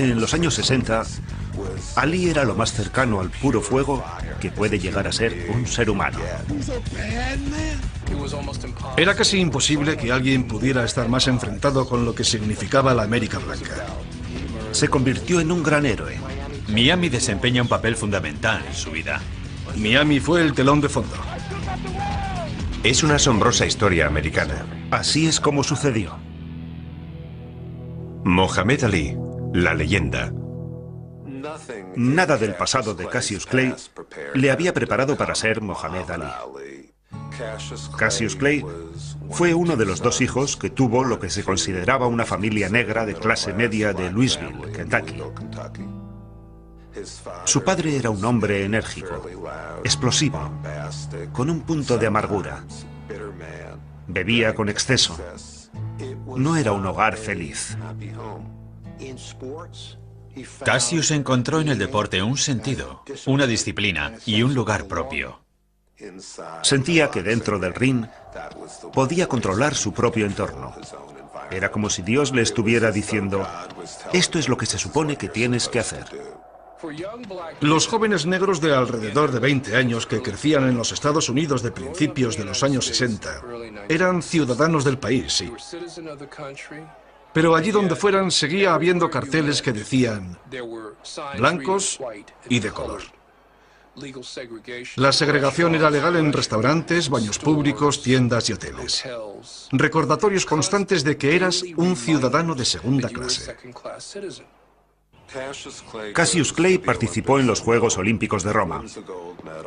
En los años 60, Ali era lo más cercano al puro fuego que puede llegar a ser un ser humano. Era casi imposible que alguien pudiera estar más enfrentado con lo que significaba la América Blanca. Se convirtió en un gran héroe. Miami desempeña un papel fundamental en su vida. Miami fue el telón de fondo. Es una asombrosa historia americana. Así es como sucedió. Mohamed Ali, la leyenda. Nada del pasado de Cassius Clay le había preparado para ser Mohamed Ali. Cassius Clay fue uno de los dos hijos que tuvo lo que se consideraba una familia negra de clase media de Louisville, Kentucky. Su padre era un hombre enérgico, explosivo, con un punto de amargura. Bebía con exceso. No era un hogar feliz. Cassius encontró en el deporte un sentido, una disciplina y un lugar propio. Sentía que dentro del ring podía controlar su propio entorno. Era como si Dios le estuviera diciendo: esto es lo que se supone que tienes que hacer. Los jóvenes negros de alrededor de 20 años que crecían en los Estados Unidos de principios de los años 60 eran ciudadanos del país, sí. Pero allí donde fueran seguía habiendo carteles que decían blancos y de color. La segregación era legal en restaurantes, baños públicos, tiendas y hoteles. Recordatorios constantes de que eras un ciudadano de segunda clase. Cassius Clay participó en los Juegos Olímpicos de Roma.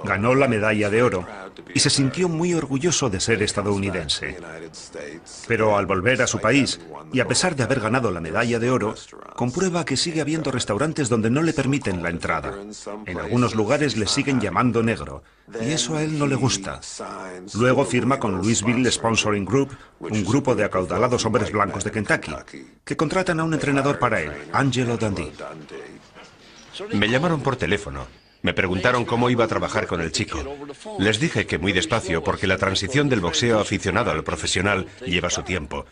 Ganó la medalla de oro y se sintió muy orgulloso de ser estadounidense. Pero al volver a su país, y a pesar de haber ganado la medalla de oro, comprueba que sigue habiendo restaurantes donde no le permiten la entrada. En algunos lugares le siguen llamando negro, y eso a él no le gusta. Luego firma con Louisville Sponsoring Group, un grupo de acaudalados hombres blancos de Kentucky, que contratan a un entrenador para él, Angelo Dundee. Me llamaron por teléfono. Me preguntaron cómo iba a trabajar con el chico. Les dije que muy despacio porque la transición del boxeo aficionado al profesional lleva su tiempo.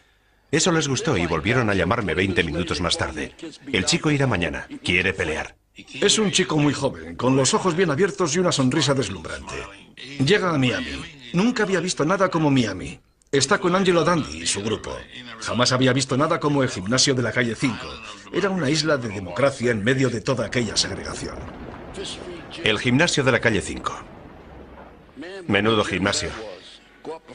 Eso les gustó y volvieron a llamarme 20 minutos más tarde. El chico irá mañana. Quiere pelear. Es un chico muy joven, con los ojos bien abiertos y una sonrisa deslumbrante. Llega a Miami. Nunca había visto nada como Miami. Está con Angelo Dundee y su grupo. Jamás había visto nada como el gimnasio de la calle 5. Era una isla de democracia en medio de toda aquella segregación. El gimnasio de la calle 5. Menudo gimnasio.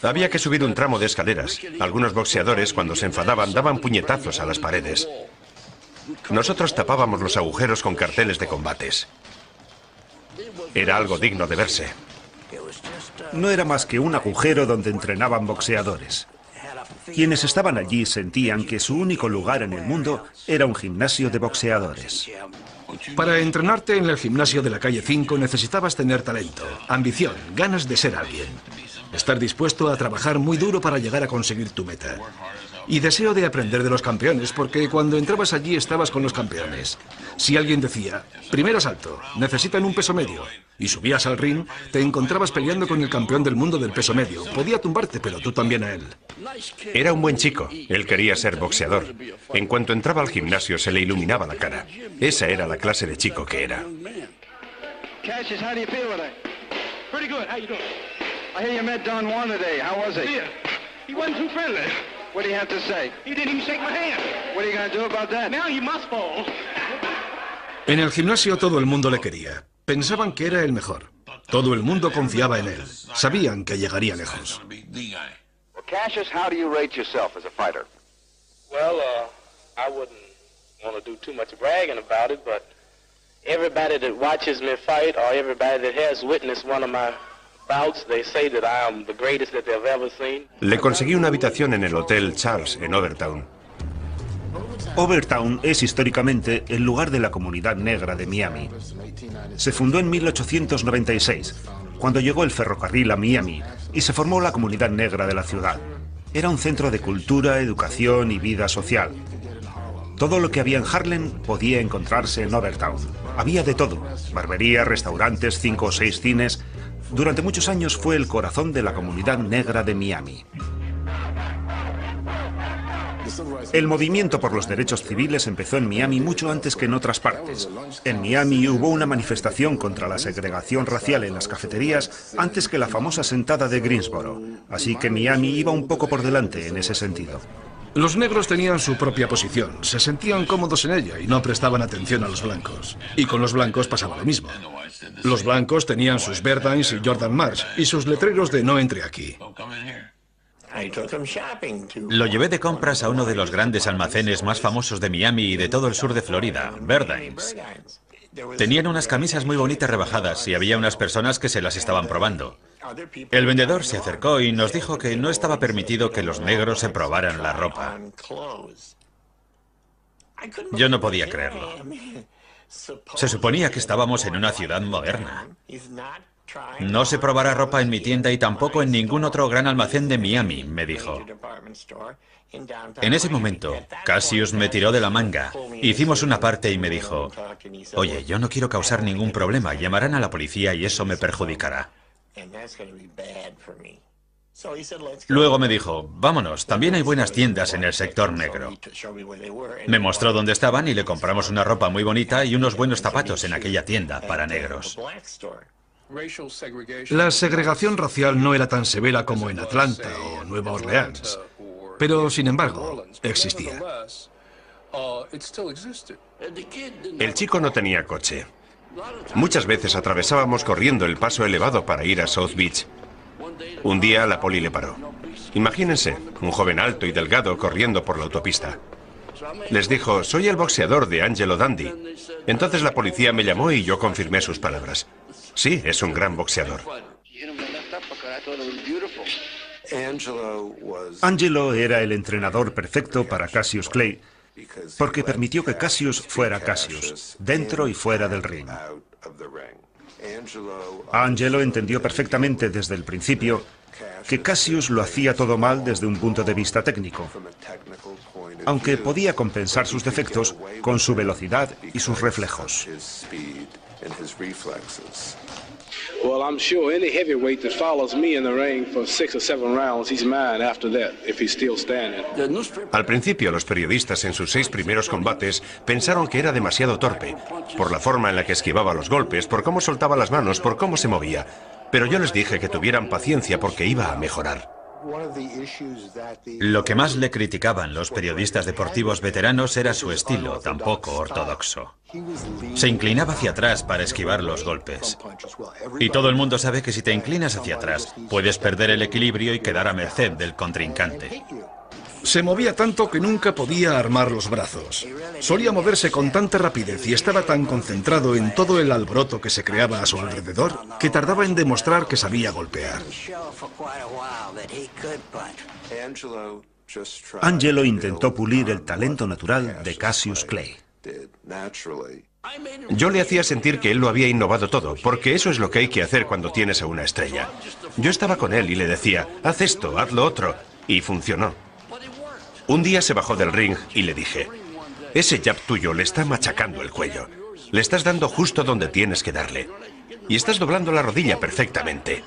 Había que subir un tramo de escaleras. Algunos boxeadores, cuando se enfadaban, daban puñetazos a las paredes. Nosotros tapábamos los agujeros con carteles de combates. Era algo digno de verse. No era más que un agujero donde entrenaban boxeadores. Quienes estaban allí sentían que su único lugar en el mundo era un gimnasio de boxeadores. Para entrenarte en el gimnasio de la calle 5 necesitabas tener talento, ambición, ganas de ser alguien. Estar dispuesto a trabajar muy duro para llegar a conseguir tu meta. Y deseo de aprender de los campeones, porque cuando entrabas allí estabas con los campeones. Si alguien decía, primer asalto, necesitan un peso medio, y subías al ring, te encontrabas peleando con el campeón del mundo del peso medio. Podía tumbarte, pero tú también a él. Era un buen chico. Él quería ser boxeador. En cuanto entraba al gimnasio se le iluminaba la cara. Esa era la clase de chico que era. Cassius, how do you feel today? Pretty good. How you doing? I hear you met Don Juan today. How was he? Yeah. He wasn't too friendly. What do you have to say? He didn't even shake my hand. What are you going to do about that? Now you must fall. En el gimnasio todo el mundo le quería. Pensaban que era el mejor. Todo el mundo confiaba en él. Sabían que llegaría lejos. Well, Cassius, how do you rate yourself as a fighter? Well, I wouldn't want to do too much bragging about it, but everybody that watches me fight or everybody that has witnessed one of my bouts, they say that I am the greatest that they've ever seen. Le conseguí una habitación en el Hotel Charles, en Overtown. Overtown es históricamente el lugar de la comunidad negra de Miami. Se fundó en 1896, cuando llegó el ferrocarril a Miami y se formó la comunidad negra de la ciudad. Era un centro de cultura, educación y vida social. Todo lo que había en Harlem podía encontrarse en Overtown. Había de todo: barberías, restaurantes, 5 o 6 cines. Durante muchos años fue el corazón de la comunidad negra de Miami. El movimiento por los derechos civiles empezó en Miami mucho antes que en otras partes. En Miami hubo una manifestación contra la segregación racial en las cafeterías antes que la famosa sentada de Greensboro. Así que Miami iba un poco por delante en ese sentido. Los negros tenían su propia posición, se sentían cómodos en ella y no prestaban atención a los blancos. Y con los blancos pasaba lo mismo. Los blancos tenían sus Burdines y Jordan Marsh y sus letreros de no entre aquí. Lo llevé de compras a uno de los grandes almacenes más famosos de Miami y de todo el sur de Florida, Burdines. Tenían unas camisas muy bonitas rebajadas y había unas personas que se las estaban probando. El vendedor se acercó y nos dijo que no estaba permitido que los negros se probaran la ropa. Yo no podía creerlo. Se suponía que estábamos en una ciudad moderna. No se probará ropa en mi tienda y tampoco en ningún otro gran almacén de Miami, me dijo. En ese momento, Cassius me tiró de la manga. Hicimos una parte y me dijo, oye, yo no quiero causar ningún problema, llamarán a la policía y eso me perjudicará. Luego me dijo, vámonos, también hay buenas tiendas en el sector negro. Me mostró dónde estaban y le compramos una ropa muy bonita y unos buenos zapatos en aquella tienda para negros. La segregación racial no era tan severa como en Atlanta o Nueva Orleans, pero sin embargo, existía. El chico no tenía coche. Muchas veces atravesábamos corriendo el paso elevado para ir a South Beach. Un día la poli le paró. Imagínense, un joven alto y delgado corriendo por la autopista. Les dijo, soy el boxeador de Angelo Dundee. Entonces la policía me llamó y yo confirmé sus palabras. Sí, es un gran boxeador. Angelo era el entrenador perfecto para Cassius Clay, porque permitió que Cassius fuera Cassius, dentro y fuera del ring. Angelo entendió perfectamente desde el principio que Cassius lo hacía todo mal desde un punto de vista técnico, aunque podía compensar sus defectos con su velocidad y sus reflejos. Well, I'm sure any heavyweight that follows me in the ring for 6 or 7 rounds, he's mine after that, if he's still standing. Al principio, los periodistas en sus 6 primeros combates pensaron que era demasiado torpe, por la forma en la que esquivaba los golpes, por cómo soltaba las manos, por cómo se movía. Pero yo les dije que tuvieran paciencia porque iba a mejorar. Lo que más le criticaban los periodistas deportivos veteranos era su estilo, tan poco ortodoxo. Se inclinaba hacia atrás para esquivar los golpes. Y todo el mundo sabe que si te inclinas hacia atrás, puedes perder el equilibrio y quedar a merced del contrincante. Se movía tanto que nunca podía armar los brazos. Solía moverse con tanta rapidez y estaba tan concentrado en todo el alboroto que se creaba a su alrededor que tardaba en demostrar que sabía golpear. Angelo intentó pulir el talento natural de Cassius Clay. Yo le hacía sentir que él lo había innovado todo, porque eso es lo que hay que hacer cuando tienes a una estrella. Yo estaba con él y le decía, haz esto, haz lo otro, y funcionó. Un día se bajó del ring y le dije, ese jab tuyo le está machacando el cuello. Le estás dando justo donde tienes que darle. Y estás doblando la rodilla perfectamente.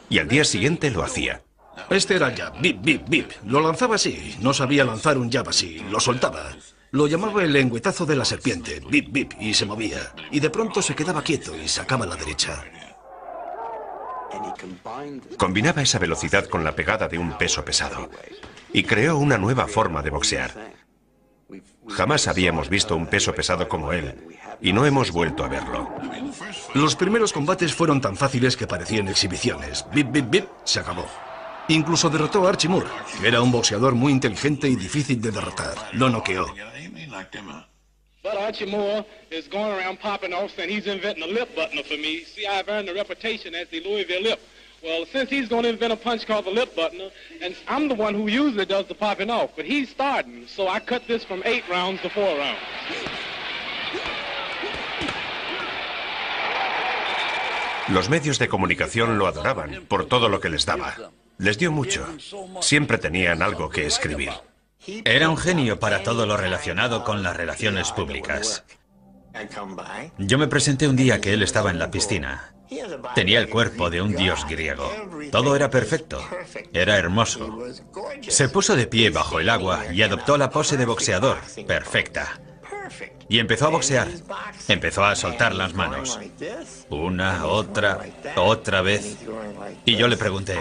Y al día siguiente lo hacía. Este era jab, bip, bip, bip. Lo lanzaba así, no sabía lanzar un jab así, lo soltaba. Lo llamaba el lengüetazo de la serpiente, bip, bip, y se movía. Y de pronto se quedaba quieto y sacaba la derecha. Combinaba esa velocidad con la pegada de un peso pesado. Y creó una nueva forma de boxear. Jamás habíamos visto un peso pesado como él, y no hemos vuelto a verlo. Los primeros combates fueron tan fáciles que parecían exhibiciones. Bip, bip, bip, se acabó. Incluso derrotó a Archie Moore, que era un boxeador muy inteligente y difícil de derrotar. Lo noqueó. But Archie Moore is going around popping off saying he's inventing a lip buttoner for me. See, I've earned a reputation as the Louisville Lip. Well, since he's going to invent a punch called the lip buttoner, and I'm the one who usually does the popping off, but he's starting, so I cut this from 8 rounds to 4 rounds. Los medios de comunicación lo adoraban por todo lo que les daba. Les dio mucho. Siempre tenían algo que escribir. Era un genio para todo lo relacionado con las relaciones públicas. Yo me presenté un día que él estaba en la piscina Tenía el cuerpo de un dios griego. Todo era perfecto. Era hermoso. Se puso de pie bajo el agua y adoptó la pose de boxeador. Perfecta. Y empezó a boxear. Empezó a soltar las manos. Una, otra vez. Y yo le pregunté,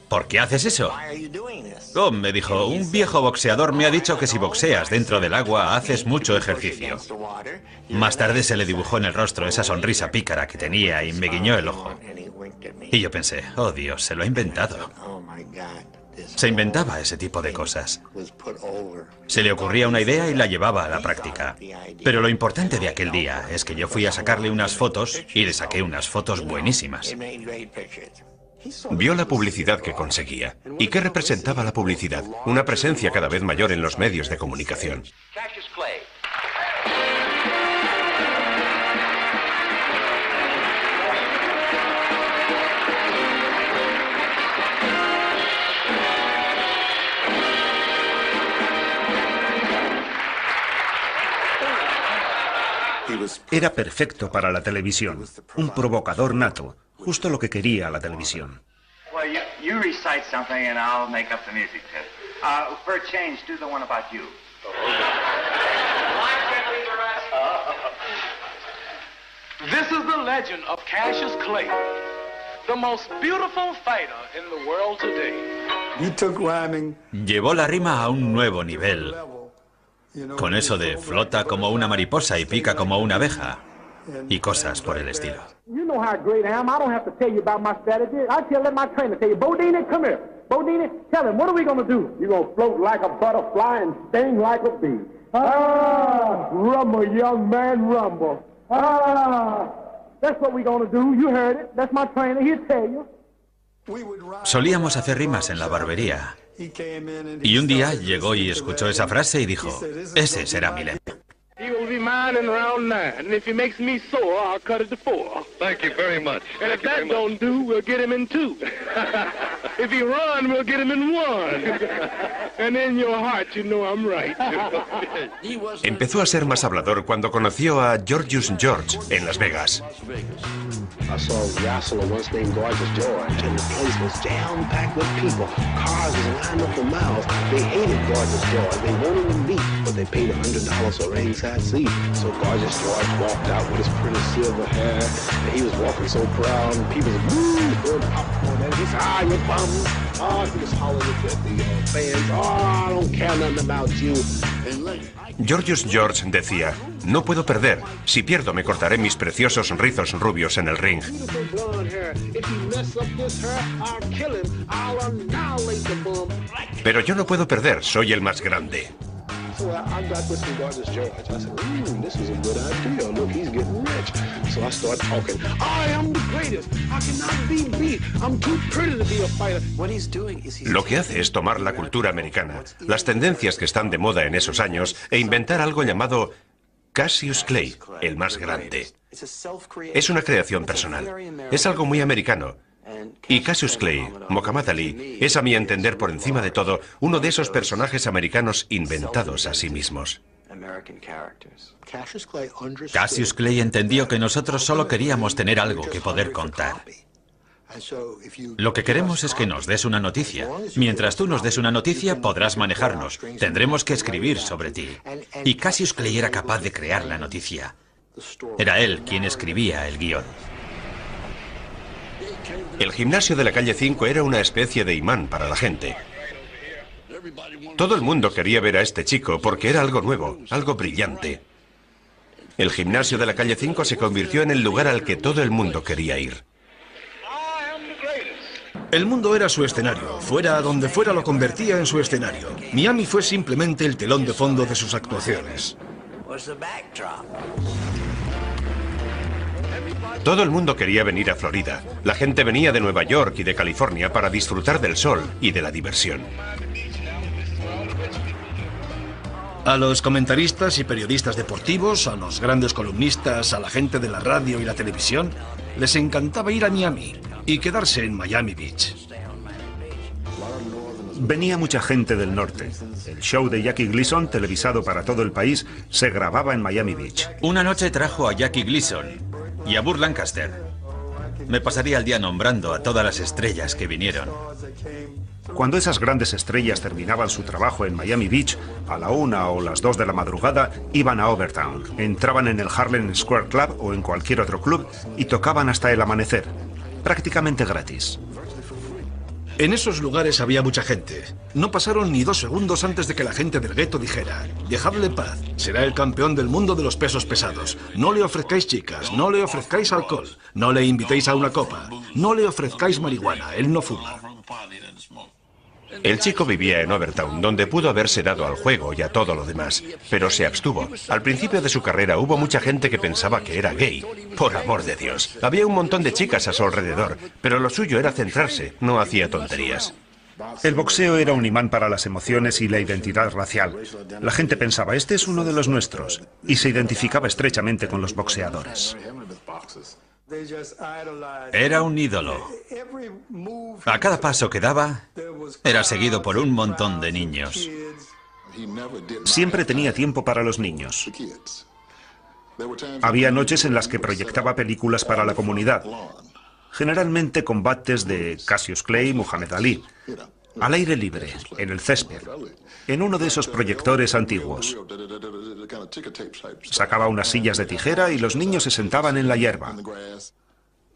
¿por qué haces eso? Oh, me dijo, un viejo boxeador me ha dicho que si boxeas dentro del agua haces mucho ejercicio. Más tarde se le dibujó en el rostro esa sonrisa pícara que tenía y me guiñó el ojo. Y yo pensé, oh Dios, se lo ha inventado. Se inventaba ese tipo de cosas. Se le ocurría una idea y la llevaba a la práctica. Pero lo importante de aquel día es que yo fui a sacarle unas fotos y le saqué unas fotos buenísimas. Vio la publicidad que conseguía. ¿Y qué representaba la publicidad? Una presencia cada vez mayor en los medios de comunicación. Era perfecto para la televisión, un provocador nato, justo lo que quería la televisión. Well, you recite something and I'll make up the music to it. For a change, do the one about you. This is the legend of Cassius Clay, the most beautiful fighter in the world today. Llevó la rima a un nuevo nivel. Con eso de flota como una mariposa y pica como una abeja. Y cosas por el estilo. You know how great I am. I don't have to tell you about my strategy. I tell let my trainer tell you. Bodine, come here. Bodine, tell him, what are we going to do? You're going to float like a butterfly and sting like a bee. Ah, rumble, young man, rumble. Ah, that's what we're going to do. You heard it. That's my trainer. He'll tell you. Solíamos hacer rimas en la barbería. Y un día llegó y escuchó esa frase y dijo, ese será mi lema. He will be mine in round 9, and if he makes me sore, I'll cut it to 4. Thank you very much. And if that don't do, we'll get him in 2. If he run, we'll get him in 1. And in your heart, you know I'm right. Empezó a ser más hablador cuando conoció a Georgius George en Las Vegas. I saw a wrestler once named Gorgeous George, and the place was jam-packed with people. Cars was lined up for miles. They hated Gorgeous George. They wanted him beat, but they paid $100 for a ringside seat. So Gorgeous George walked out with his pretty silver hair, and he was walking so proud, and people was woo, throwing popcorn at him. He said, "Ah, you bums!" Oh, he was hollering at the fans. "Oh, I don't care nothing about you." Georgius George decía, no puedo perder. Si pierdo me cortaré mis preciosos rizos rubios en el ring. Pero yo no puedo perder, soy el más grande. Lo que hace es tomar la cultura americana, las tendencias que están de moda en esos años, e inventar algo llamado Cassius Clay, el más grande. Es una creación personal. Es algo muy americano. Y Cassius Clay, Muhammad Ali, es a mi entender por encima de todo uno de esos personajes americanos inventados a sí mismos. Cassius Clay entendió que nosotros solo queríamos tener algo que poder contar. Lo que queremos es que nos des una noticia. Mientras tú nos des una noticia, podrás manejarnos. Tendremos que escribir sobre ti. Y Cassius Clay era capaz de crear la noticia. Era él quien escribía el guión. El gimnasio de la calle 5 era una especie de imán para la gente. Todo el mundo quería ver a este chico porque era algo nuevo, algo brillante. El gimnasio de la calle 5 se convirtió en el lugar al que todo el mundo quería ir. El mundo era su escenario. Fuera donde fuera lo convertía en su escenario. Miami fue simplemente el telón de fondo de sus actuaciones. Todo el mundo quería venir a Florida. La gente venía de Nueva York y de California para disfrutar del sol y de la diversión. A los comentaristas y periodistas deportivos, a los grandes columnistas, a la gente de la radio y la televisión, les encantaba ir a Miami y quedarse en Miami Beach. Venía mucha gente del norte. El show de Jackie Gleason, televisado para todo el país, se grababa en Miami Beach. Una noche trajo a Jackie Gleason y a Burt Lancaster. Me pasaría el día nombrando a todas las estrellas que vinieron. Cuando esas grandes estrellas terminaban su trabajo en Miami Beach, a la 1 o las 2 de la madrugada, iban a Overtown. Entraban en el Harlem Square Club o en cualquier otro club y tocaban hasta el amanecer, prácticamente gratis. En esos lugares había mucha gente. No pasaron ni 2 segundos antes de que la gente del gueto dijera: dejadle en paz, será el campeón del mundo de los pesos pesados. No le ofrezcáis chicas, no le ofrezcáis alcohol, no le invitéis a una copa, no le ofrezcáis marihuana, él no fuma. El chico vivía en Overtown, donde pudo haberse dado al juego y a todo lo demás, pero se abstuvo. Al principio de su carrera hubo mucha gente que pensaba que era gay. Por amor de Dios. Había un montón de chicas a su alrededor, pero lo suyo era centrarse, no hacía tonterías. El boxeo era un imán para las emociones y la identidad racial. La gente pensaba, este es uno de los nuestros, y se identificaba estrechamente con los boxeadores. Era un ídolo. A cada paso que daba, era seguido por un montón de niños. Siempre tenía tiempo para los niños. Había noches en las que proyectaba películas para la comunidad. Generalmente combates de Cassius Clay y Muhammad Ali. Al aire libre, en el césped, en uno de esos proyectores antiguos. Sacaba unas sillas de tijera y los niños se sentaban en la hierba.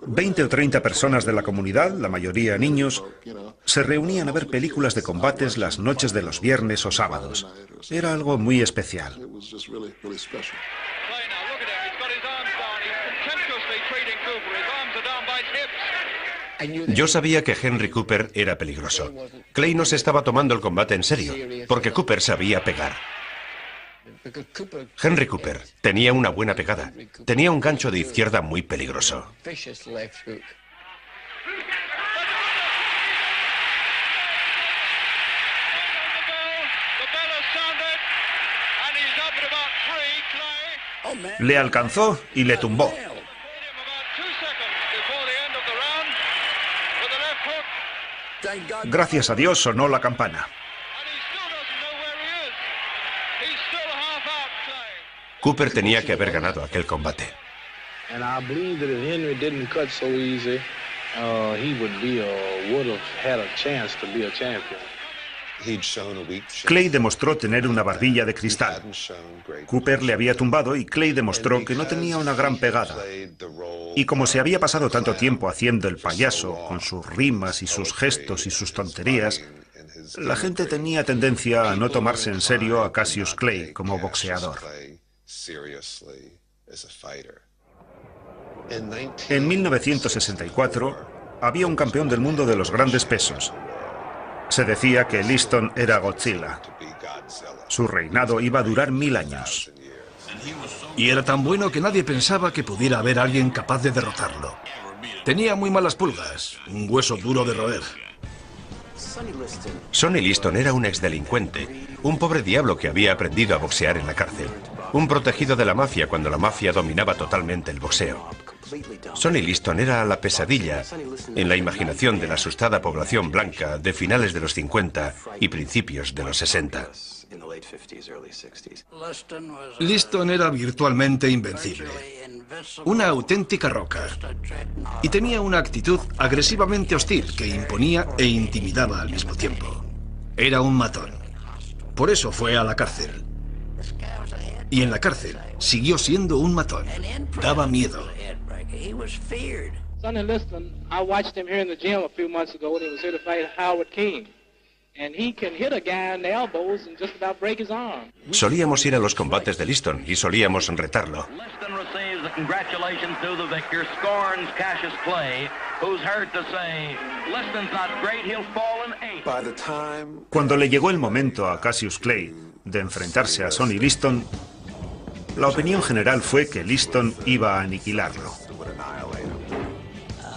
20 o 30 personas de la comunidad, la mayoría niños, se reunían a ver películas de combates las noches de los viernes o sábados. Era algo muy especial. Yo sabía que Henry Cooper era peligroso. Clay no se estaba tomando el combate en serio, porque Cooper sabía pegar. Henry Cooper tenía una buena pegada. Tenía un gancho de izquierda muy peligroso. Le alcanzó y le tumbó. Gracias a Dios sonó la campana. Cooper tenía que haber ganado aquel combate. Clay demostró tener una barbilla de cristal. Cooper le había tumbado y Clay demostró que no tenía una gran pegada. Y como se había pasado tanto tiempo haciendo el payaso, con sus rimas y sus gestos y sus tonterías, la gente tenía tendencia a no tomarse en serio a Cassius Clay como boxeador. En 1964 había un campeón del mundo de los grandes pesos. Se decía que Liston era Godzilla. Su reinado iba a durar 1000 años. Y era tan bueno que nadie pensaba que pudiera haber alguien capaz de derrotarlo. Tenía muy malas pulgas, un hueso duro de roer. Sonny Liston era un exdelincuente, un pobre diablo que había aprendido a boxear en la cárcel. Un protegido de la mafia cuando la mafia dominaba totalmente el boxeo. Sonny Liston era la pesadilla en la imaginación de la asustada población blanca de finales de los 50 y principios de los 60. Liston era virtualmente invencible. Una auténtica roca. Y tenía una actitud agresivamente hostil que imponía e intimidaba al mismo tiempo. Era un matón. Por eso fue a la cárcel. Y en la cárcel siguió siendo un matón. Daba miedo. Sonny Liston, I watched him here in the gym a few months ago when he was here to fight Howard King. And he can hit a guy in the elbows and just about break his arm. Solíamos ir a los combates de Liston y solíamos retarlo. Liston receives the congratulations to the victor, scorns Cassius Clay, who's heard to say, Liston's not great, he'll fall in 8. Cuando le llegó el momento a Cassius Clay de enfrentarse a Sonny Liston, la opinión general fue que Liston iba a aniquilarlo.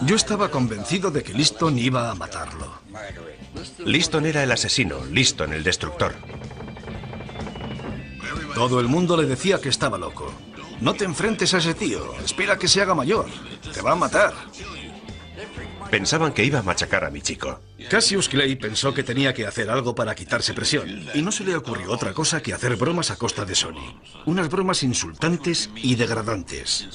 Yo estaba convencido de que Liston iba a matarlo. Liston era el asesino, Liston el destructor. Todo el mundo le decía que estaba loco. No te enfrentes a ese tío, espera que se haga mayor, te va a matar. Pensaban que iba a machacar a mi chico. Cassius Clay pensó que tenía que hacer algo para quitarse presión, y no se le ocurrió otra cosa que hacer bromas a costa de Sonny. Unas bromas insultantes y degradantes.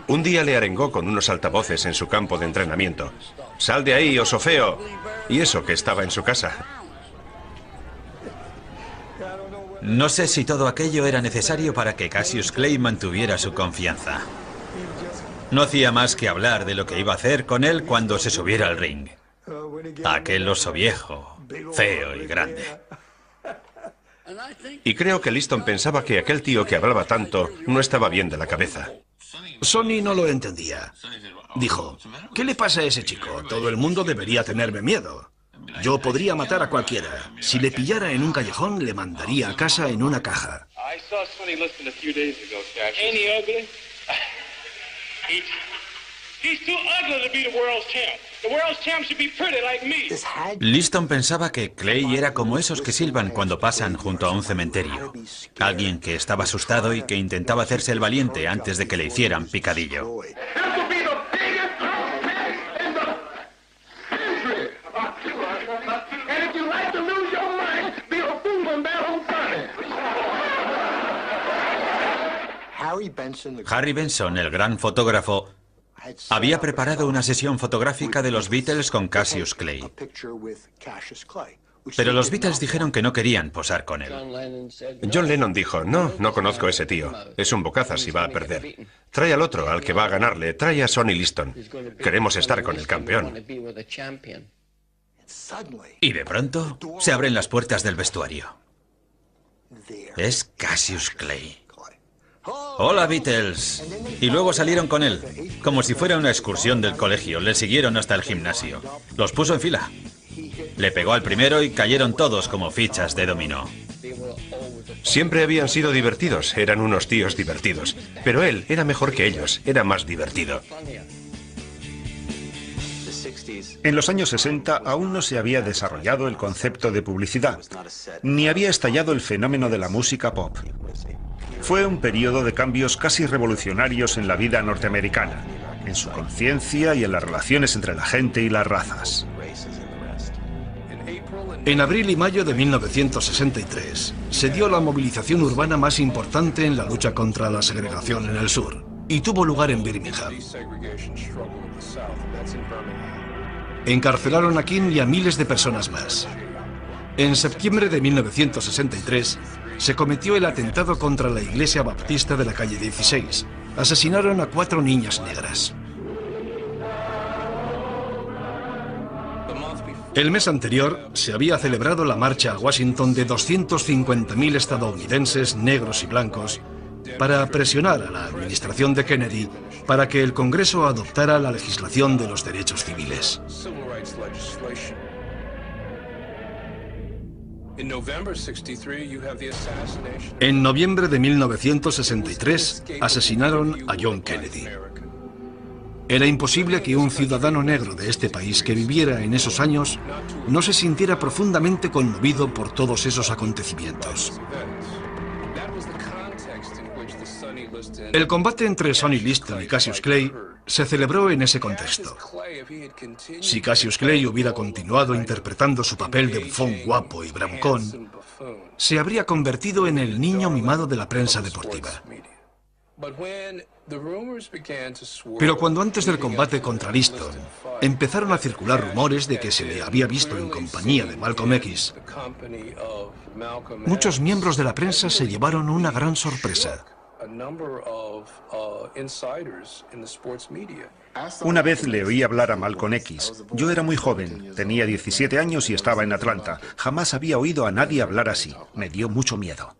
Un día le arengó con unos altavoces en su campo de entrenamiento. ¡Sal de ahí, oso feo! Y eso que estaba en su casa. No sé si todo aquello era necesario para que Cassius Clay mantuviera su confianza. No hacía más que hablar de lo que iba a hacer con él cuando se subiera al ring. Aquel oso viejo, feo y grande. Y creo que Liston pensaba que aquel tío que hablaba tanto no estaba bien de la cabeza. Sonny no lo entendía. Dijo, ¿qué le pasa a ese chico? Todo el mundo debería tenerme miedo. Yo podría matar a cualquiera. Si le pillara en un callejón, le mandaría a casa en una caja. Liston pensaba que Clay era como esos que silban cuando pasan junto a un cementerio. Alguien que estaba asustado y que intentaba hacerse el valiente antes de que le hicieran picadillo. Harry Benson, el gran fotógrafo, había preparado una sesión fotográfica de los Beatles con Cassius Clay. Pero los Beatles dijeron que no querían posar con él. John Lennon dijo, no conozco a ese tío. Es un bocazas y va a perder. Trae al otro, al que va a ganarle. Trae a Sonny Liston. Queremos estar con el campeón. Y de pronto se abren las puertas del vestuario. Es Cassius Clay. Hola, Beatles. Y luego salieron con él, como si fuera una excursión del colegio. Le siguieron hasta el gimnasio. Los puso en fila. Le pegó al primero y cayeron todos como fichas de dominó. Siempre habían sido divertidos, eran unos tíos divertidos. Pero él era mejor que ellos, era más divertido. En los años 60 aún no se había desarrollado el concepto de publicidad, ni había estallado el fenómeno de la música pop. Fue un periodo de cambios casi revolucionarios en la vida norteamericana, en su conciencia y en las relaciones entre la gente y las razas. En abril y mayo de 1963 se dio la movilización urbana más importante en la lucha contra la segregación en el sur, y tuvo lugar en Birmingham. Encarcelaron a King y a miles de personas más. En septiembre de 1963 se cometió el atentado contra la iglesia baptista de la calle 16. Asesinaron a 4 niñas negras. El mes anterior se había celebrado la marcha a Washington de 250.000 estadounidenses negros y blancos para presionar a la administración de Kennedy para que el Congreso adoptara la legislación de los derechos civiles. En noviembre de 1963 asesinaron a John Kennedy. Era imposible que un ciudadano negro de este país que viviera en esos años no se sintiera profundamente conmovido por todos esos acontecimientos. El combate entre Sonny Liston y Cassius Clay se celebró en ese contexto. Si Cassius Clay hubiera continuado interpretando su papel de bufón guapo y bravucón, se habría convertido en el niño mimado de la prensa deportiva. Pero cuando antes del combate contra Liston empezaron a circular rumores de que se le había visto en compañía de Malcolm X, muchos miembros de la prensa se llevaron una gran sorpresa. Una vez le oí hablar a Malcolm X. Yo era muy joven, tenía 17 años y estaba en Atlanta. Jamás había oído a nadie hablar así. Me dio mucho miedo.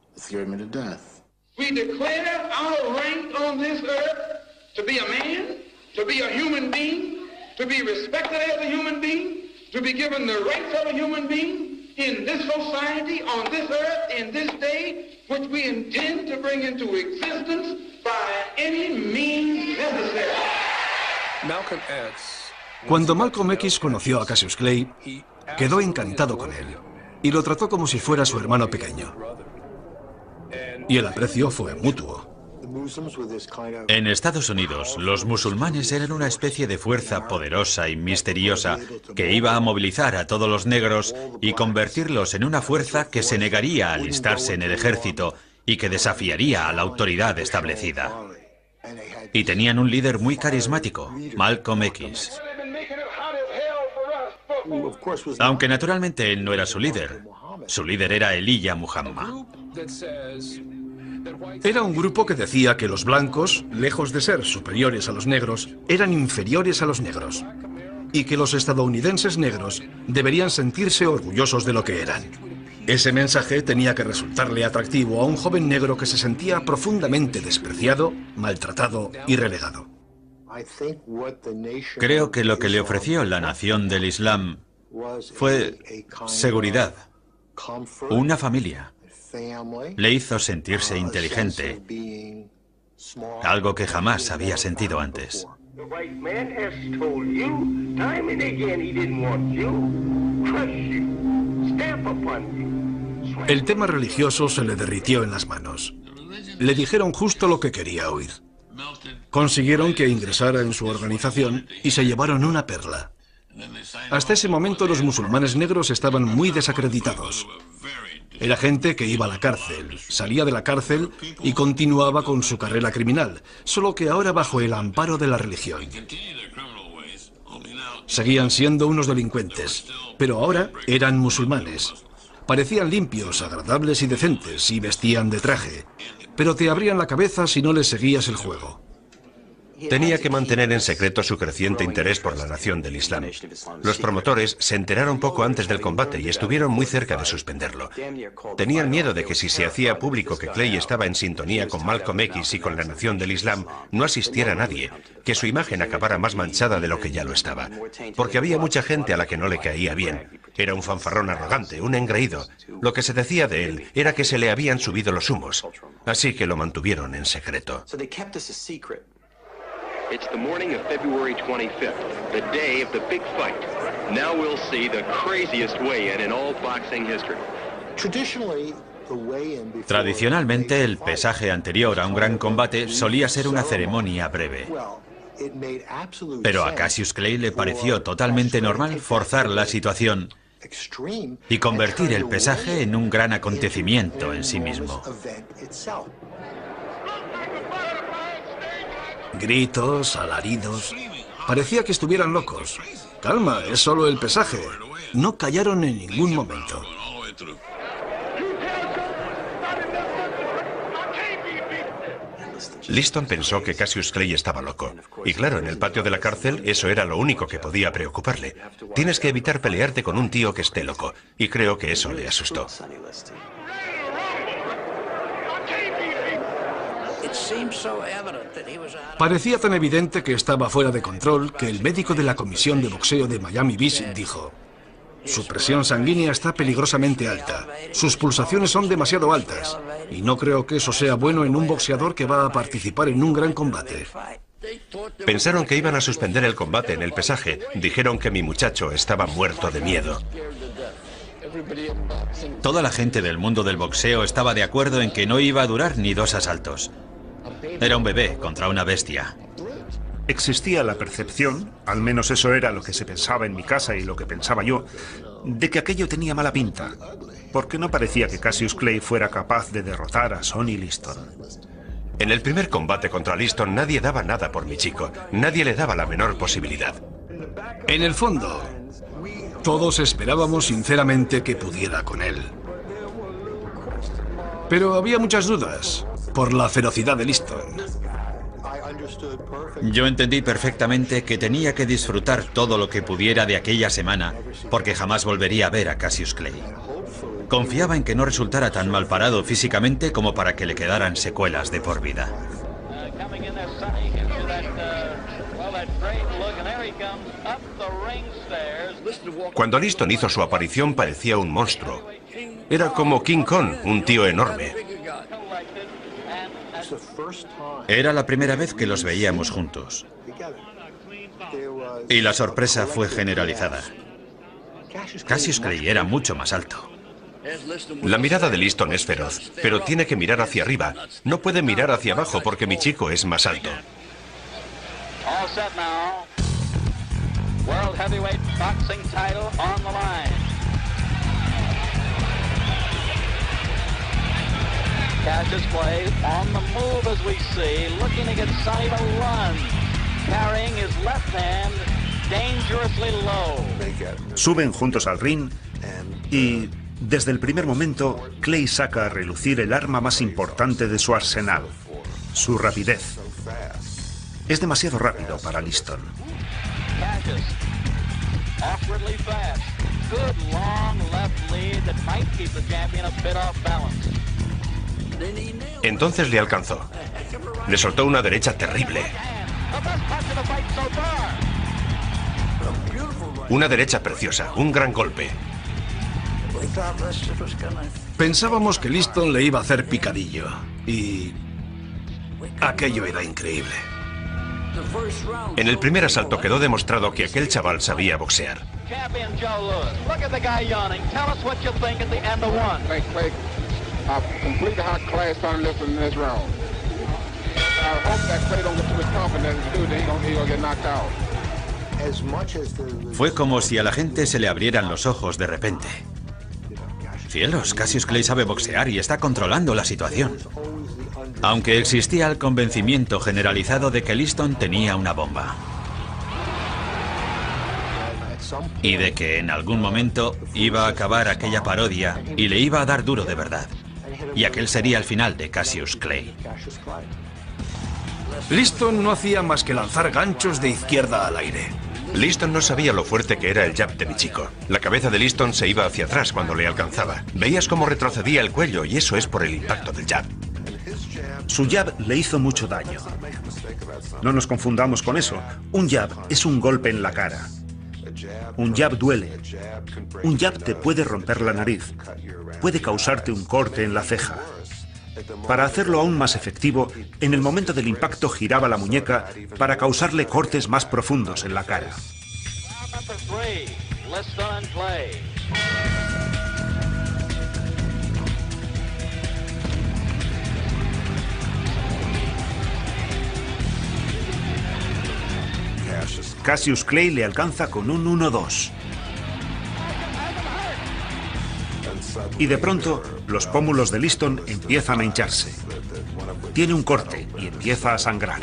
We declare our right on this earth to be a man, to be a human being, to be respected as a human being, to be given the rights of a human being in this society, on this earth, in this day, which we intend to bring into existence by any means necessary. Cuando Malcolm X conoció a Cassius Clay, quedó encantado con él y lo trató como si fuera su hermano pequeño. Y el aprecio fue mutuo. En Estados Unidos, los musulmanes eran una especie de fuerza poderosa y misteriosa que iba a movilizar a todos los negros y convertirlos en una fuerza que se negaría a alistarse en el ejército y que desafiaría a la autoridad establecida. Y tenían un líder muy carismático, Malcolm X. Aunque naturalmente él no era su líder. Su líder era Elijah Muhammad. Era un grupo que decía que los blancos, lejos de ser superiores a los negros, eran inferiores a los negros. Y que los estadounidenses negros deberían sentirse orgullosos de lo que eran. Ese mensaje tenía que resultarle atractivo a un joven negro que se sentía profundamente despreciado, maltratado y relegado. Creo que lo que le ofreció la nación del Islam fue seguridad, una familia. Le hizo sentirse inteligente, algo que jamás había sentido antes. El tema religioso se le derritió en las manos. Le dijeron justo lo que quería oír. Consiguieron que ingresara en su organización y se llevaron una perla. Hasta ese momento los musulmanes negros estaban muy desacreditados. Era gente que iba a la cárcel, salía de la cárcel y continuaba con su carrera criminal, solo que ahora bajo el amparo de la religión. Seguían siendo unos delincuentes, pero ahora eran musulmanes. Parecían limpios, agradables y decentes y vestían de traje, pero te abrían la cabeza si no les seguías el juego. Tenía que mantener en secreto su creciente interés por la nación del Islam. Los promotores se enteraron poco antes del combate y estuvieron muy cerca de suspenderlo. Tenían miedo de que si se hacía público que Clay estaba en sintonía con Malcolm X y con la nación del Islam, no asistiera nadie, que su imagen acabara más manchada de lo que ya lo estaba. Porque había mucha gente a la que no le caía bien. Era un fanfarrón arrogante, un engreído. Lo que se decía de él era que se le habían subido los humos. Así que lo mantuvieron en secreto. It's the morning of February 25th, the day of the big fight. Now we'll see the craziest weigh-in in all boxing history. Tradicionalmente, el pesaje anterior a un gran combate solía ser una ceremonia breve. Pero a Cassius Clay le pareció totalmente normal forzar la situación y convertir el pesaje en un gran acontecimiento en sí mismo. Gritos, alaridos. Parecía que estuvieran locos. Calma, es solo el pesaje. No callaron en ningún momento. Liston pensó que Cassius Clay estaba loco. Y claro, en el patio de la cárcel eso era lo único que podía preocuparle. Tienes que evitar pelearte con un tío que esté loco. Y creo que eso le asustó. Parecía tan evidente que estaba fuera de control que el médico de la comisión de boxeo de Miami Beach dijo: su presión sanguínea está peligrosamente alta, sus pulsaciones son demasiado altas, y no creo que eso sea bueno en un boxeador que va a participar en un gran combate. Pensaron que iban a suspender el combate en el pesaje. Dijeron que mi muchacho estaba muerto de miedo. Toda la gente del mundo del boxeo estaba de acuerdo en que no iba a durar ni 2 asaltos. Era un bebé contra una bestia. Existía la percepción, al menos eso era lo que se pensaba en mi casa y lo que pensaba yo, de que aquello tenía mala pinta, porque no parecía que Cassius Clay fuera capaz de derrotar a Sonny Liston. En el primer combate contra Liston nadie daba nada por mi chico, nadie le daba la menor posibilidad. En el fondo, todos esperábamos sinceramente que pudiera con él. Pero había muchas dudas por la ferocidad de Liston. Yo entendí perfectamente que tenía que disfrutar todo lo que pudiera de aquella semana, porque jamás volvería a ver a Cassius Clay. Confiaba en que no resultara tan mal parado físicamente como para que le quedaran secuelas de por vida. Cuando Liston hizo su aparición parecía un monstruo. Era como King Kong, un tío enorme. Era la primera vez que los veíamos juntos. Y la sorpresa fue generalizada. Cassius Clay era mucho más alto. La mirada de Liston es feroz, pero tiene que mirar hacia arriba. No puede mirar hacia abajo porque mi chico es más alto. All set now. World Heavyweight Boxing title on the line. Cassius Clay on the move as we see, looking to get Sonny to run, carrying his left hand dangerously low. Suben juntos al ring y, desde el primer momento, Clay saca a relucir el arma más importante de su arsenal, su rapidez. Es demasiado rápido para Liston. Cassius, awkwardly fast. Good long left lead that might keep the champion a bit off balance. Entonces le alcanzó. Le soltó una derecha terrible. Una derecha preciosa, un gran golpe. Pensábamos que Liston le iba a hacer picadillo. Y aquello era increíble. En el primer asalto quedó demostrado que aquel chaval sabía boxear. Completely how Clay started listening in this round. I hope that Clay don't get too much confidence to do that he gonna get knocked out. Fue como si a la gente se le abrieran los ojos de repente. Cielos, Cassius Clay sabe boxear y está controlando la situación. Aunque existía el convencimiento generalizado de que Liston tenía una bomba. Y de que en algún momento iba a acabar aquella parodia y le iba a dar duro de verdad. Y aquel sería el final de Cassius Clay. Liston no hacía más que lanzar ganchos de izquierda al aire. Liston no sabía lo fuerte que era el jab de mi chico. La cabeza de Liston se iba hacia atrás cuando le alcanzaba. Veías cómo retrocedía el cuello y eso es por el impacto del jab. Su jab le hizo mucho daño. No nos confundamos con eso. Un jab es un golpe en la cara. Un jab duele. Un jab te puede romper la nariz. Puede causarte un corte en la ceja. Para hacerlo aún más efectivo, en el momento del impacto giraba la muñeca para causarle cortes más profundos en la cara. Cassius Clay le alcanza con un 1-2. Y de pronto, los pómulos de Liston empiezan a hincharse. Tiene un corte y empieza a sangrar.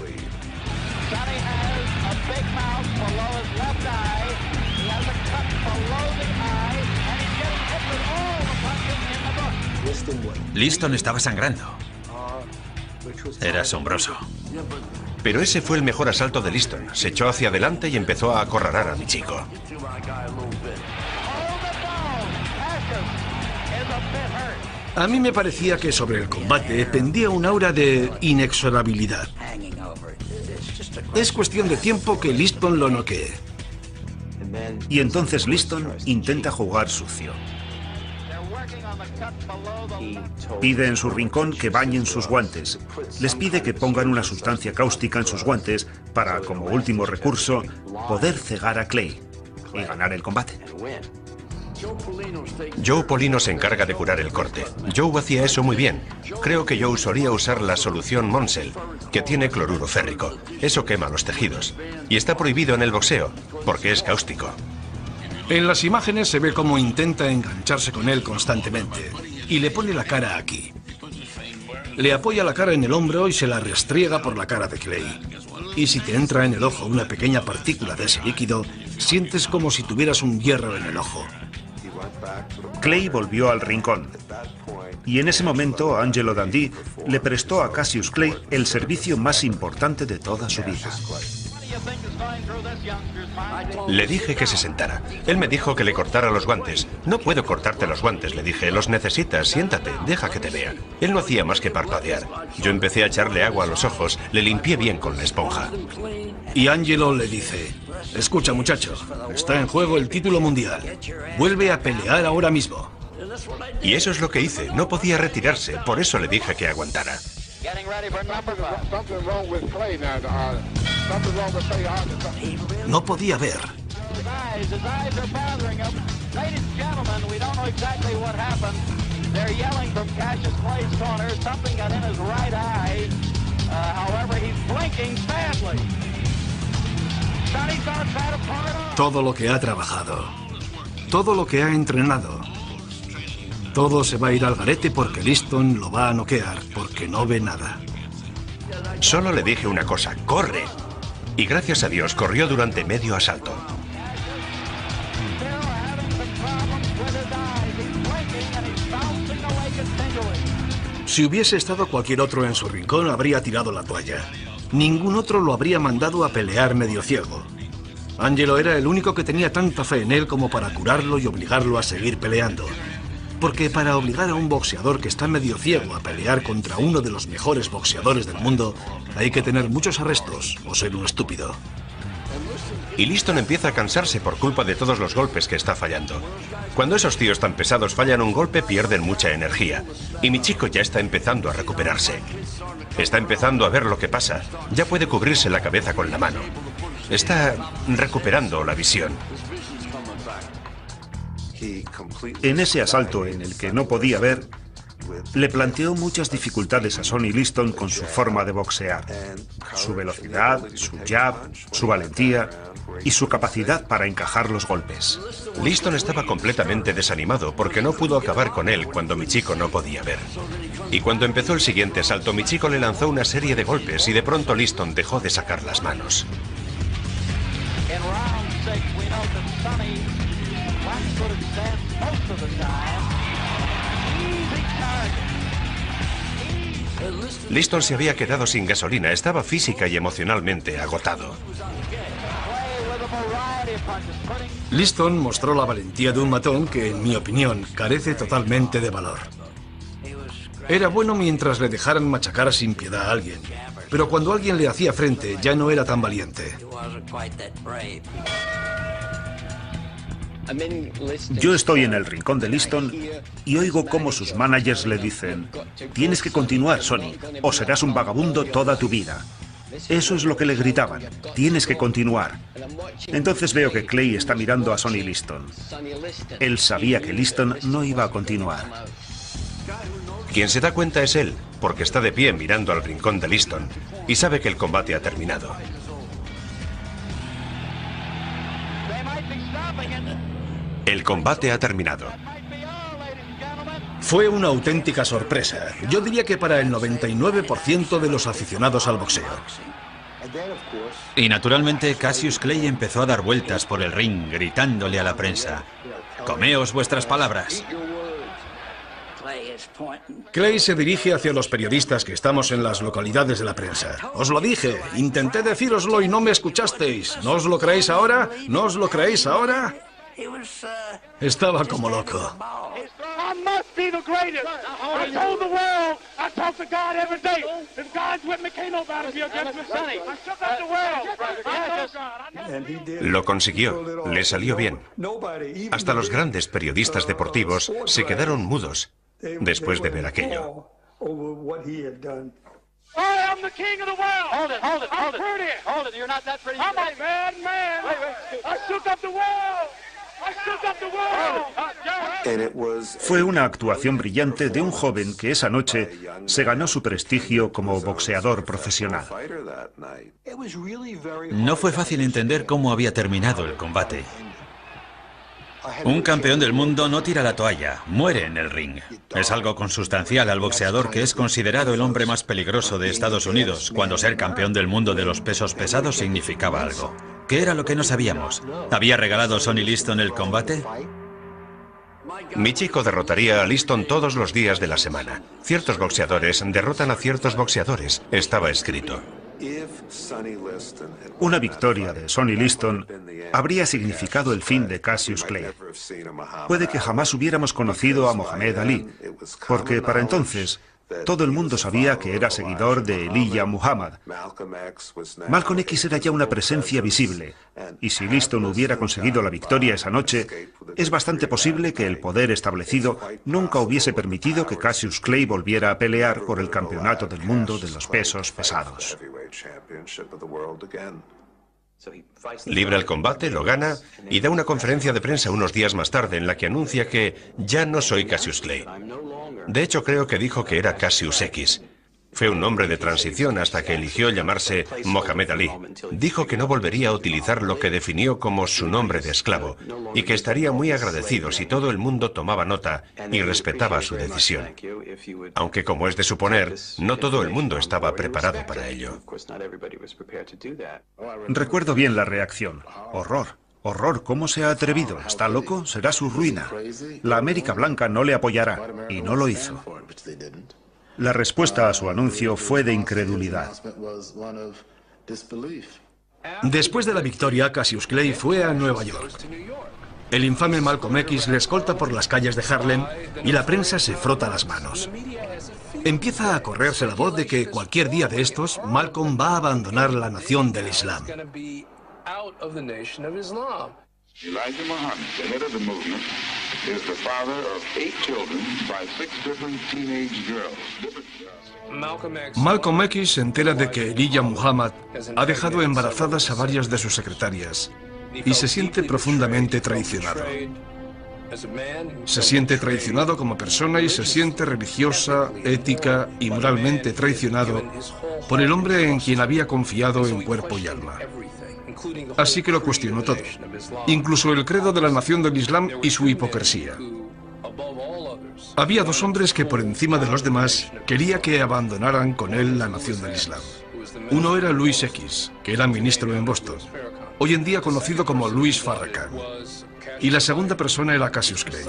Liston estaba sangrando. Era asombroso. Pero ese fue el mejor asalto de Liston. Se echó hacia adelante y empezó a acorralar a mi chico. A mí me parecía que sobre el combate pendía un aura de inexorabilidad. Es cuestión de tiempo que Liston lo noquee. Y entonces Liston intenta jugar sucio. Pide en su rincón que bañen sus guantes. Les pide que pongan una sustancia cáustica en sus guantes para, como último recurso, poder cegar a Clay y ganar el combate. Joe Polino se encarga de curar el corte. Joe hacía eso muy bien. Creo que Joe solía usar la solución Monsell, que tiene cloruro férrico. Eso quema los tejidos. Y está prohibido en el boxeo, porque es cáustico. En las imágenes se ve cómo intenta engancharse con él constantemente. Y le pone la cara aquí. Le apoya la cara en el hombro y se la restriega por la cara de Clay. Y si te entra en el ojo una pequeña partícula de ese líquido, sientes como si tuvieras un hierro en el ojo. Clay volvió al rincón. Y en ese momento, Angelo Dundee le prestó a Cassius Clay el servicio más importante de toda su vida. Le dije que se sentara. Él me dijo que le cortara los guantes. No puedo cortarte los guantes, le dije. Los necesitas, siéntate, deja que te vea. Él no hacía más que parpadear. Yo empecé a echarle agua a los ojos, le limpié bien con la esponja. Y Angelo le dice: escucha, muchacho, está en juego el título mundial. Vuelve a pelear ahora mismo. Y eso es lo que hice. No podía retirarse, por eso le dije que aguantara. No podía ver. Todo lo que ha trabajado, todo lo que ha entrenado, Todo se va a ir al garete porque Liston lo va a noquear, porque no ve nada. Solo le dije una cosa, ¡corre! Y gracias a Dios corrió durante medio asalto. Si hubiese estado cualquier otro en su rincón, habría tirado la toalla. Ningún otro lo habría mandado a pelear medio ciego. Angelo era el único que tenía tanta fe en él como para curarlo y obligarlo a seguir peleando. Porque para obligar a un boxeador que está medio ciego a pelear contra uno de los mejores boxeadores del mundo, hay que tener muchos arrestos o ser un estúpido. Y Liston empieza a cansarse por culpa de todos los golpes que está fallando. Cuando esos tíos tan pesados fallan un golpe, pierden mucha energía. Y mi chico ya está empezando a recuperarse. Está empezando a ver lo que pasa. Ya puede cubrirse la cabeza con la mano. Está recuperando la visión. En ese asalto en el que no podía ver, le planteó muchas dificultades a Sonny Liston con su forma de boxear, su velocidad, su jab, su valentía y su capacidad para encajar los golpes. Liston estaba completamente desanimado porque no pudo acabar con él cuando mi chico no podía ver. Y cuando empezó el siguiente asalto, mi chico le lanzó una serie de golpes y de pronto Liston dejó de sacar las manos. Liston se había quedado sin gasolina, estaba física y emocionalmente agotado. Liston mostró la valentía de un matón que, en mi opinión, carece totalmente de valor. Era bueno mientras le dejaran machacar sin piedad a alguien, pero cuando alguien le hacía frente ya no era tan valiente. Yo estoy en el rincón de Liston y oigo cómo sus managers le dicen: tienes que continuar, Sonny, o serás un vagabundo toda tu vida. Eso es lo que le gritaban, tienes que continuar. Entonces veo que Clay está mirando a Sonny Liston. Él sabía que Liston no iba a continuar. Quien se da cuenta es él, porque está de pie mirando al rincón de Liston y sabe que el combate ha terminado. El combate ha terminado. Fue una auténtica sorpresa. Yo diría que para el 99% de los aficionados al boxeo. Y naturalmente Cassius Clay empezó a dar vueltas por el ring, gritándole a la prensa: «Comeos vuestras palabras». Clay se dirige hacia los periodistas que estamos en las localidades de la prensa. Os lo dije, intenté decíroslo y no me escuchasteis. ¿No os lo creéis ahora? ¿No os lo creéis ahora? Estaba como loco. Lo consiguió, le salió bien. Hasta los grandes periodistas deportivos se quedaron mudos después de ver aquello. Fue una actuación brillante de un joven que esa noche se ganó su prestigio como boxeador profesional. No fue fácil entender cómo había terminado el combate. Un campeón del mundo no tira la toalla, muere en el ring. Es algo consustancial al boxeador que es considerado el hombre más peligroso de Estados Unidos, cuando ser campeón del mundo de los pesos pesados significaba algo. ¿Qué era lo que no sabíamos? ¿Había regalado Sonny Liston el combate? Mi chico derrotaría a Liston todos los días de la semana. Ciertos boxeadores derrotan a ciertos boxeadores. Estaba escrito. Una victoria de Sonny Liston habría significado el fin de Cassius Clay. Puede que jamás hubiéramos conocido a Mohamed Ali, porque para entonces todo el mundo sabía que era seguidor de Elijah Muhammad. Malcolm X era ya una presencia visible, y si Liston hubiera conseguido la victoria esa noche, es bastante posible que el poder establecido nunca hubiese permitido que Cassius Clay volviera a pelear por el campeonato del mundo de los pesos pesados. Libra el combate, lo gana y da una conferencia de prensa unos días más tarde en la que anuncia que ya no soy Cassius Clay. De hecho, creo que dijo que era Cassius X. Fue un hombre de transición hasta que eligió llamarse Mohamed Ali. Dijo que no volvería a utilizar lo que definió como su nombre de esclavo y que estaría muy agradecido si todo el mundo tomaba nota y respetaba su decisión. Aunque, como es de suponer, no todo el mundo estaba preparado para ello. Recuerdo bien la reacción. Horror. Horror, ¿cómo se ha atrevido? ¿Está loco? Será su ruina. La América Blanca no le apoyará, y no lo hizo. La respuesta a su anuncio fue de incredulidad. Después de la victoria, Cassius Clay fue a Nueva York. El infame Malcolm X le escolta por las calles de Harlem y la prensa se frota las manos. Empieza a correrse la voz de que cualquier día de estos, Malcolm va a abandonar la nación del Islam. Elijah Muhammad, the head of the movement, is the father of 8 children by 6 different teenage girls. Malcolm X se entera de que Elijah Muhammad ha dejado embarazadas a varias de sus secretarias y se siente profundamente traicionado. Se siente traicionado como persona y se siente religiosa, ética y moralmente traicionado por el hombre en quien había confiado en cuerpo y alma. Así que lo cuestionó todo, incluso el credo de la nación del Islam y su hipocresía. Había dos hombres que por encima de los demás quería que abandonaran con él la nación del Islam. Uno era Louis X, que era ministro en Boston, hoy en día conocido como Louis Farrakhan. Y la segunda persona era Cassius Clay.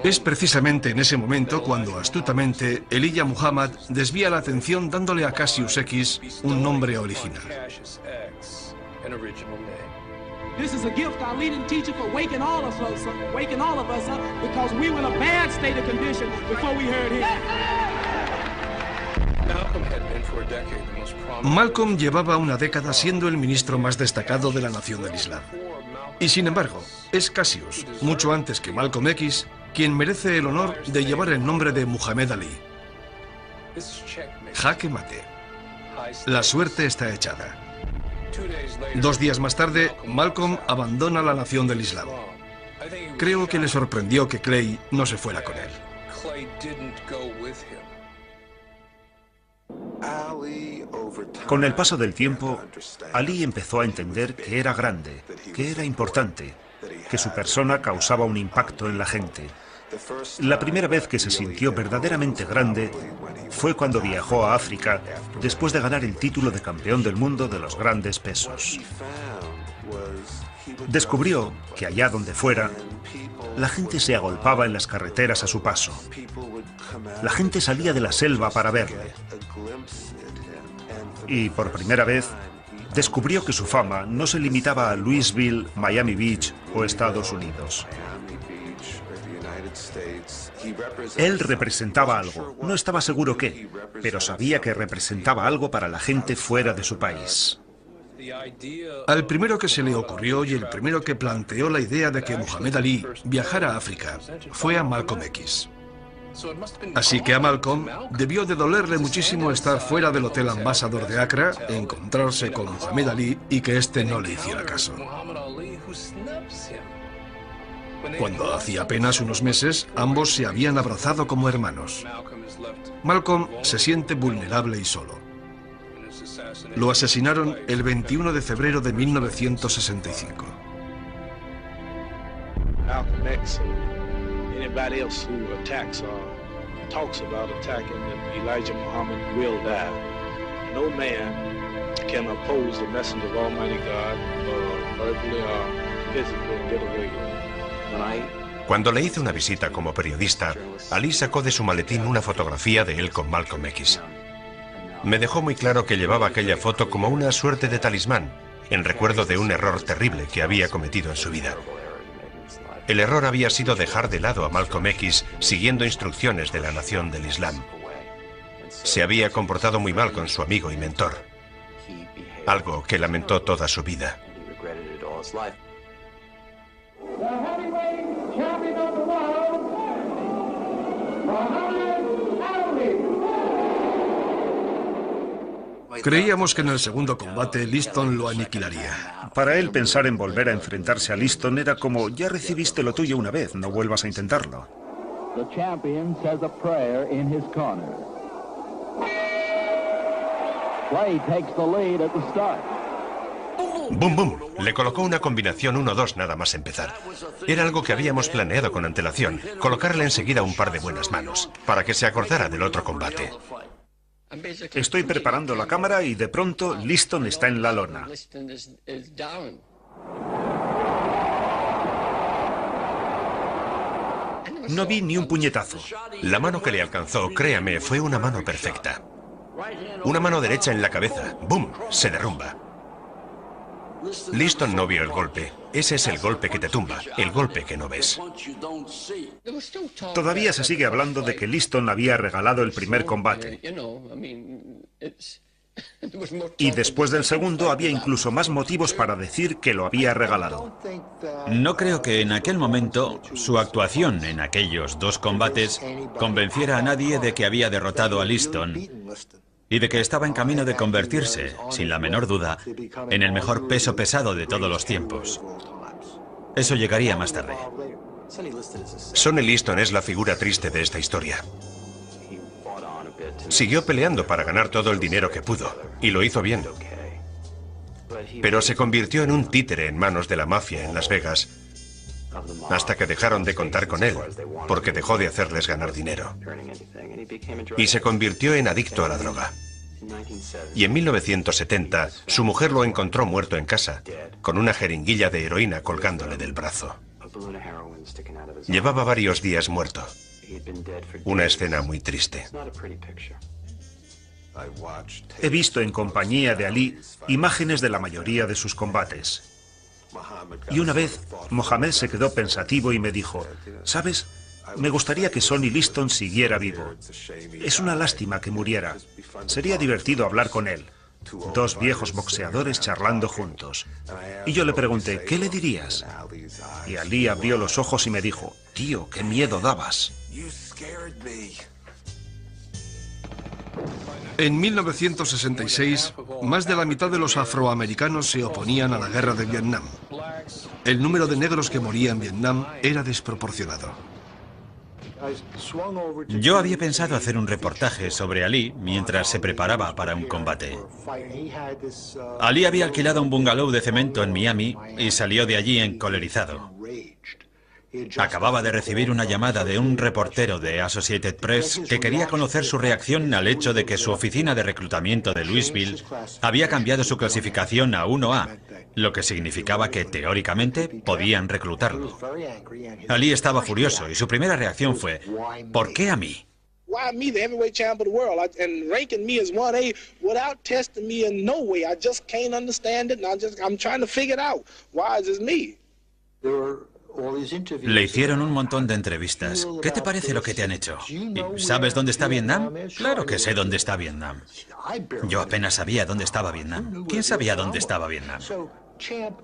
Es precisamente en ese momento cuando astutamente Elijah Muhammad desvía la atención dándole a Cassius X un nombre original. This is a gift our leading teacher for waking all of us up because we were in a bad state of condition before we heard him. Malcolm llevaba una década siendo el ministro más destacado de la nación del Islam. Y sin embargo, es Cassius, mucho antes que Malcolm X, quien merece el honor de llevar el nombre de Muhammad Ali. Jaque mate. La suerte está echada. 2 días más tarde, Malcolm abandona la nación del Islam. Creo que le sorprendió que Clay no se fuera con él. Con el paso del tiempo, Ali empezó a entender que era grande, que era importante, que su persona causaba un impacto en la gente. La primera vez que se sintió verdaderamente grande fue cuando viajó a África después de ganar el título de campeón del mundo de los grandes pesos. Descubrió que allá donde fuera, la gente se agolpaba en las carreteras a su paso. La gente salía de la selva para verle. Y por primera vez, descubrió que su fama no se limitaba a Louisville, Miami Beach o Estados Unidos. Él representaba algo, no estaba seguro qué, pero sabía que representaba algo para la gente fuera de su país. Al primero que se le ocurrió y el primero que planteó la idea de que Muhammad Ali viajara a África fue a Malcolm X. Así que a Malcolm debió de dolerle muchísimo estar fuera del Hotel Ambassador de Accra, encontrarse con Muhammad Ali y que éste no le hiciera caso. Cuando hacía apenas unos meses, ambos se habían abrazado como hermanos. Malcolm se siente vulnerable y solo. Lo asesinaron el 21 de febrero de 1965. Malcolm X, anybody else who attacks or talks about attacking Elijah Muhammad will die. No man can oppose the message of Almighty God verbally or physically and get away with it. Cuando le hice una visita como periodista, Ali sacó de su maletín una fotografía de él con Malcolm X. Me dejó muy claro que llevaba aquella foto como una suerte de talismán, en recuerdo de un error terrible que había cometido en su vida. El error había sido dejar de lado a Malcolm X siguiendo instrucciones de la nación del Islam. Se había comportado muy mal con su amigo y mentor, algo que lamentó toda su vida. The heavyweight champion of the world, Muhammad Ali. Creíamos que en el segundo combate Liston lo aniquilaría. Para él, pensar en volver a enfrentarse a Liston era como, ya recibiste lo tuyo una vez, no vuelvas a intentarlo. The champion says a prayer in his corner. Clay takes the lead at the start. ¡Bum, bum! Le colocó una combinación 1-2 nada más empezar. Era algo que habíamos planeado con antelación, colocarle enseguida un par de buenas manos, para que se acordara del otro combate. Estoy preparando la cámara y de pronto Liston está en la lona. No vi ni un puñetazo. La mano que le alcanzó, créame, fue una mano perfecta. Una mano derecha en la cabeza. ¡Bum! Se derrumba. Liston no vio el golpe. Ese es el golpe que te tumba, el golpe que no ves. Todavía se sigue hablando de que Liston había regalado el primer combate. Y después del segundo había incluso más motivos para decir que lo había regalado. No creo que en aquel momento su actuación en aquellos dos combates convenciera a nadie de que había derrotado a Liston y de que estaba en camino de convertirse, sin la menor duda, en el mejor peso pesado de todos los tiempos. Eso llegaría más tarde. Sonny Liston es la figura triste de esta historia. Siguió peleando para ganar todo el dinero que pudo, y lo hizo bien. Pero se convirtió en un títere en manos de la mafia en Las Vegas, hasta que dejaron de contar con él, porque dejó de hacerles ganar dinero. Y se convirtió en adicto a la droga. Y en 1970, su mujer lo encontró muerto en casa, con una jeringuilla de heroína colgándole del brazo. Llevaba varios días muerto. Una escena muy triste. He visto en compañía de Ali imágenes de la mayoría de sus combates. Y una vez, Mohamed se quedó pensativo y me dijo, ¿sabes? Me gustaría que Sonny Liston siguiera vivo. Es una lástima que muriera. Sería divertido hablar con él. Dos viejos boxeadores charlando juntos. Y yo le pregunté, ¿qué le dirías? Y Ali abrió los ojos y me dijo, tío, qué miedo dabas. En 1966, más de la mitad de los afroamericanos se oponían a la guerra de Vietnam. El número de negros que moría en Vietnam era desproporcionado. Yo había pensado hacer un reportaje sobre Ali mientras se preparaba para un combate. Ali había alquilado un bungalow de cemento en Miami y salió de allí encolerizado. Acababa de recibir una llamada de un reportero de Associated Press que quería conocer su reacción al hecho de que su oficina de reclutamiento de Louisville había cambiado su clasificación a 1A, lo que significaba que, teóricamente, podían reclutarlo. Ali estaba furioso y su primera reacción fue, ¿por qué a mí? Why me, the heavyweight champ of the world, and ranking me as 1A without testing me in no way? I just can't understand it, and I'm trying to figure it out. Why is this me? Le hicieron un montón de entrevistas. ¿Qué te parece lo que te han hecho? ¿Y sabes dónde está Vietnam? Claro que sé dónde está Vietnam. Yo apenas sabía dónde estaba Vietnam. ¿Quién sabía dónde estaba Vietnam?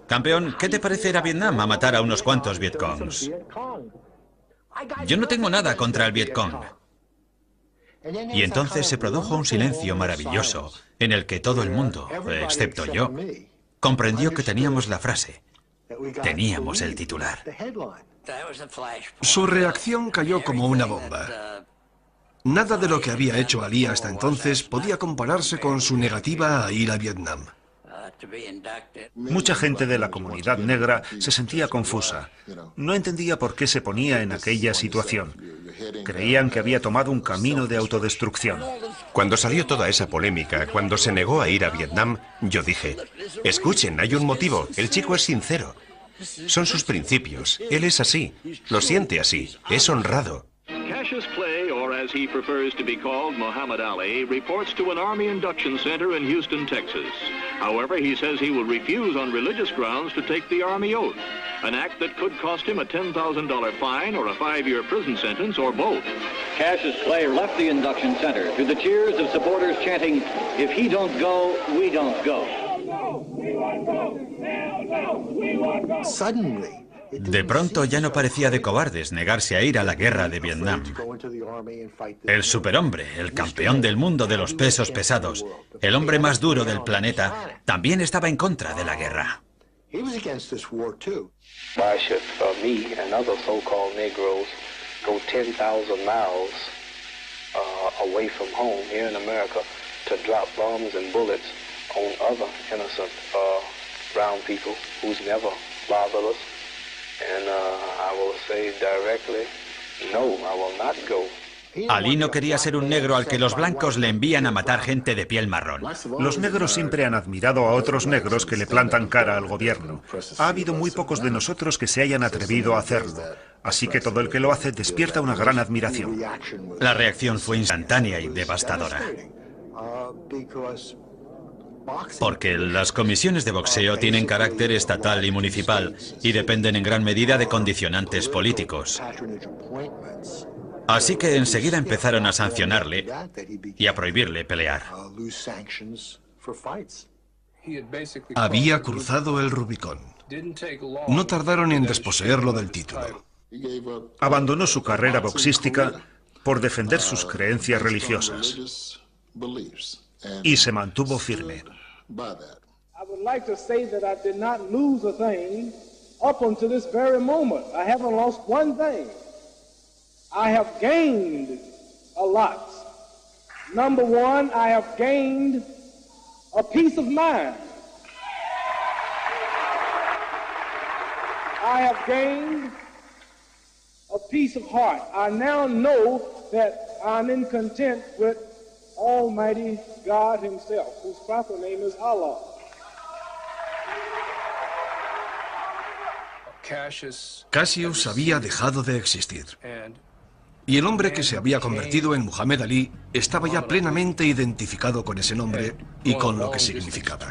Campeón, ¿qué te parece ir a Vietnam a matar a unos cuantos Vietcongs? Yo no tengo nada contra el Vietcong. Y entonces se produjo un silencio maravilloso en el que todo el mundo, excepto yo, comprendió que teníamos la frase. Teníamos el titular. Su reacción cayó como una bomba. Nada de lo que había hecho Ali hasta entonces podía compararse con su negativa a ir a Vietnam. Mucha gente de la comunidad negra se sentía confusa. No entendía por qué se ponía en aquella situación. Creían que había tomado un camino de autodestrucción. Cuando salió toda esa polémica, cuando se negó a ir a Vietnam, yo dije, escuchen, hay un motivo, el chico es sincero. Son sus principios, él es así, lo siente así, es honrado. Cassius Clay, or as he prefers to be called, Muhammad Ali, reports to an Army induction center in Houston, Texas. However, he says he will refuse on religious grounds to take the Army oath, an act that could cost him a $10,000 fine or a 5-year prison sentence or both. Cassius Clay left the induction center to the cheers of supporters chanting, "If he don't go, we don't go." De pronto ya no parecía de cobardes negarse a ir a la guerra de Vietnam. El superhombre, el campeón del mundo de los pesos pesados, el hombre más duro del planeta, también estaba en contra de la guerra. Why should me and other so-called Negroes go 10,000 miles away from home here in America to drop bombs and bullets on other innocent brown people who's never bothered us. And I will say directly, no, I will not go. Ali no quería ser un negro al que los blancos le envían a matar gente de piel marrón. Los negros siempre han admirado a otros negros que le plantan cara al gobierno. Ha habido muy pocos de nosotros que se hayan atrevido a hacerlo. Así que todo el que lo hace despierta una gran admiración. La reacción fue instantánea y devastadora. Porque las comisiones de boxeo tienen carácter estatal y municipal y dependen en gran medida de condicionantes políticos. Así que enseguida empezaron a sancionarle y a prohibirle pelear. Había cruzado el Rubicón. No tardaron en desposeerlo del título. Abandonó su carrera boxística por defender sus creencias religiosas y se mantuvo firme. I would like to say that I did not lose a thing up until this very moment. I haven't lost one thing. I have gained a lot. Number one, I have gained a peace of mind. I have gained a peace of heart. I now know that I'm in content with Almighty God Himself, whose proper name is Allah. Cassius había dejado de existir. Y el hombre que se había convertido en Muhammad Ali estaba ya plenamente identificado con ese nombre y con lo que significaba.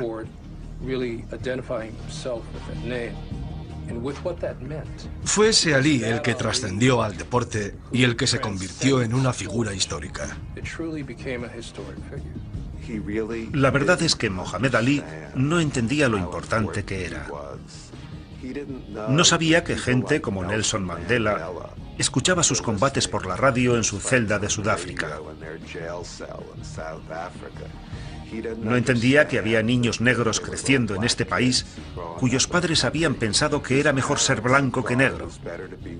Fue ese Ali el que trascendió al deporte y el que se convirtió en una figura histórica. La verdad es que Muhammad Ali no entendía lo importante que era. No sabía que gente como Nelson Mandela escuchaba sus combates por la radio en su celda de Sudáfrica. No entendía que había niños negros creciendo en este país cuyos padres habían pensado que era mejor ser blanco que negro,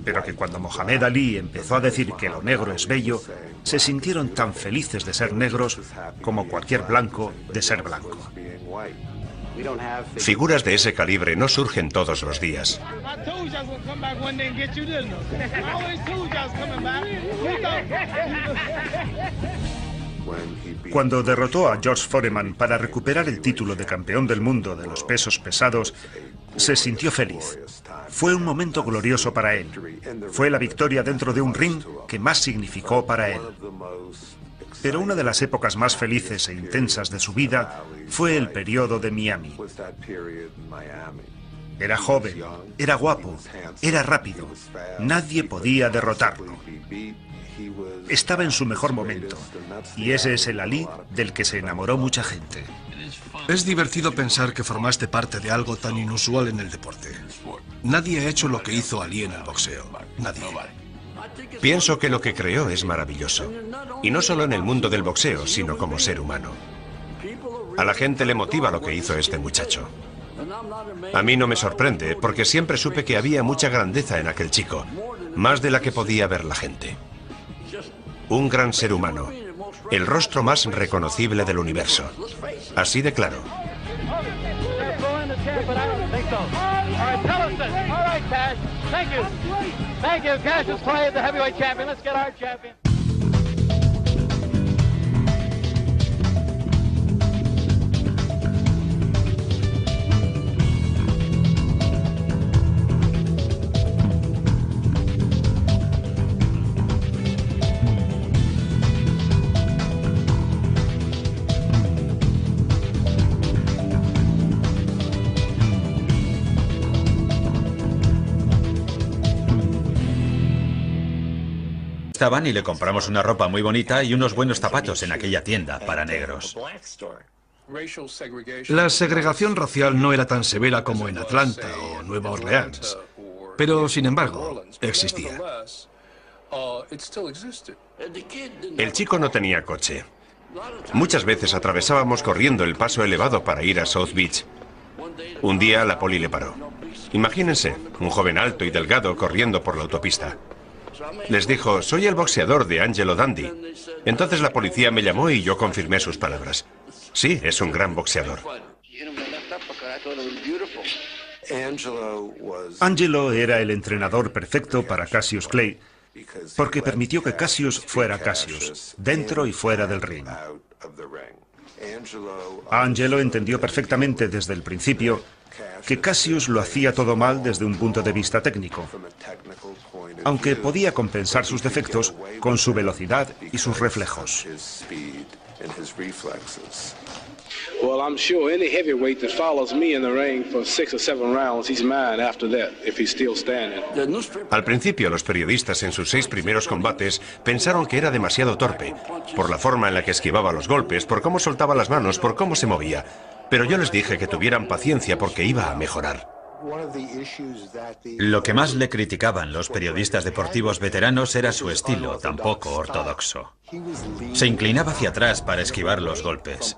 pero que cuando Muhammad Ali empezó a decir que lo negro es bello, se sintieron tan felices de ser negros como cualquier blanco de ser blanco. Figuras de ese calibre no surgen todos los días. Cuando derrotó a George Foreman para recuperar el título de campeón del mundo de los pesos pesados, se sintió feliz. Fue un momento glorioso para él. Fue la victoria dentro de un ring que más significó para él. Pero una de las épocas más felices e intensas de su vida fue el periodo de Miami. Era joven, era guapo, era rápido. Nadie podía derrotarlo. Estaba en su mejor momento, y ese es el Ali del que se enamoró mucha gente. Es divertido pensar que formaste parte de algo tan inusual en el deporte. Nadie ha hecho lo que hizo Ali en el boxeo. Nadie. Pienso que lo que creó es maravilloso. Y no solo en el mundo del boxeo, sino como ser humano. A la gente le motiva lo que hizo este muchacho. A mí no me sorprende, porque siempre supe que había mucha grandeza en aquel chico, más de la que podía ver la gente. Un gran ser humano, el rostro más reconocible del universo. Así de claro. Y le compramos una ropa muy bonita y unos buenos zapatos en aquella tienda para negros. La segregación racial no era tan severa como en Atlanta o Nueva Orleans, pero sin embargo existía. El chico no tenía coche. Muchas veces atravesábamos corriendo el paso elevado para ir a South Beach. Un día la poli le paró. Imagínense, un joven alto y delgado corriendo por la autopista. Les dijo, soy el boxeador de Angelo Dundee. Entonces la policía me llamó y yo confirmé sus palabras. Sí, es un gran boxeador. Angelo era el entrenador perfecto para Cassius Clay, porque permitió que Cassius fuera Cassius, dentro y fuera del ring. Angelo entendió perfectamente desde el principio que Cassius lo hacía todo mal desde un punto de vista técnico, aunque podía compensar sus defectos con su velocidad y sus reflejos. Well, I'm sure any heavyweight that follows me in the ring for 6 or 7 rounds, he's mine after that, if he's still standing. Al principio, los periodistas en sus 6 primeros combates pensaron que era demasiado torpe, por la forma en la que esquivaba los golpes, por cómo soltaba las manos, por cómo se movía. Pero yo les dije que tuvieran paciencia porque iba a mejorar. Lo que más le criticaban los periodistas deportivos veteranos era su estilo, tan poco ortodoxo. Se inclinaba hacia atrás para esquivar los golpes.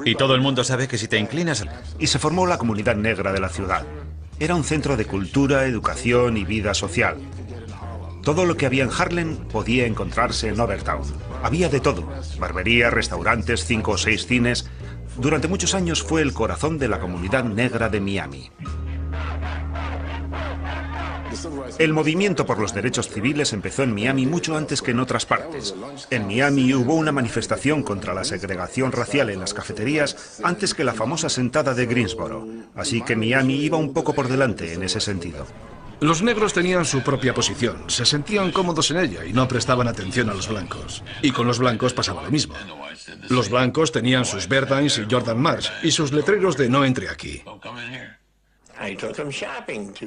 Y todo el mundo sabe que si te inclinas... Y se formó la comunidad negra de la ciudad. Era un centro de cultura, educación y vida social. Todo lo que había en Harlem podía encontrarse en Overtown. Había de todo: barberías, restaurantes, 5 o 6 cines. Durante muchos años fue el corazón de la comunidad negra de Miami. El movimiento por los derechos civiles empezó en Miami mucho antes que en otras partes. En Miami hubo una manifestación contra la segregación racial en las cafeterías antes que la famosa sentada de Greensboro. Así que Miami iba un poco por delante en ese sentido. Los negros tenían su propia posición, se sentían cómodos en ella y no prestaban atención a los blancos. Y con los blancos pasaba lo mismo. Los blancos tenían sus Bernsteins y Jordan Marsh y sus letreros de no entre aquí.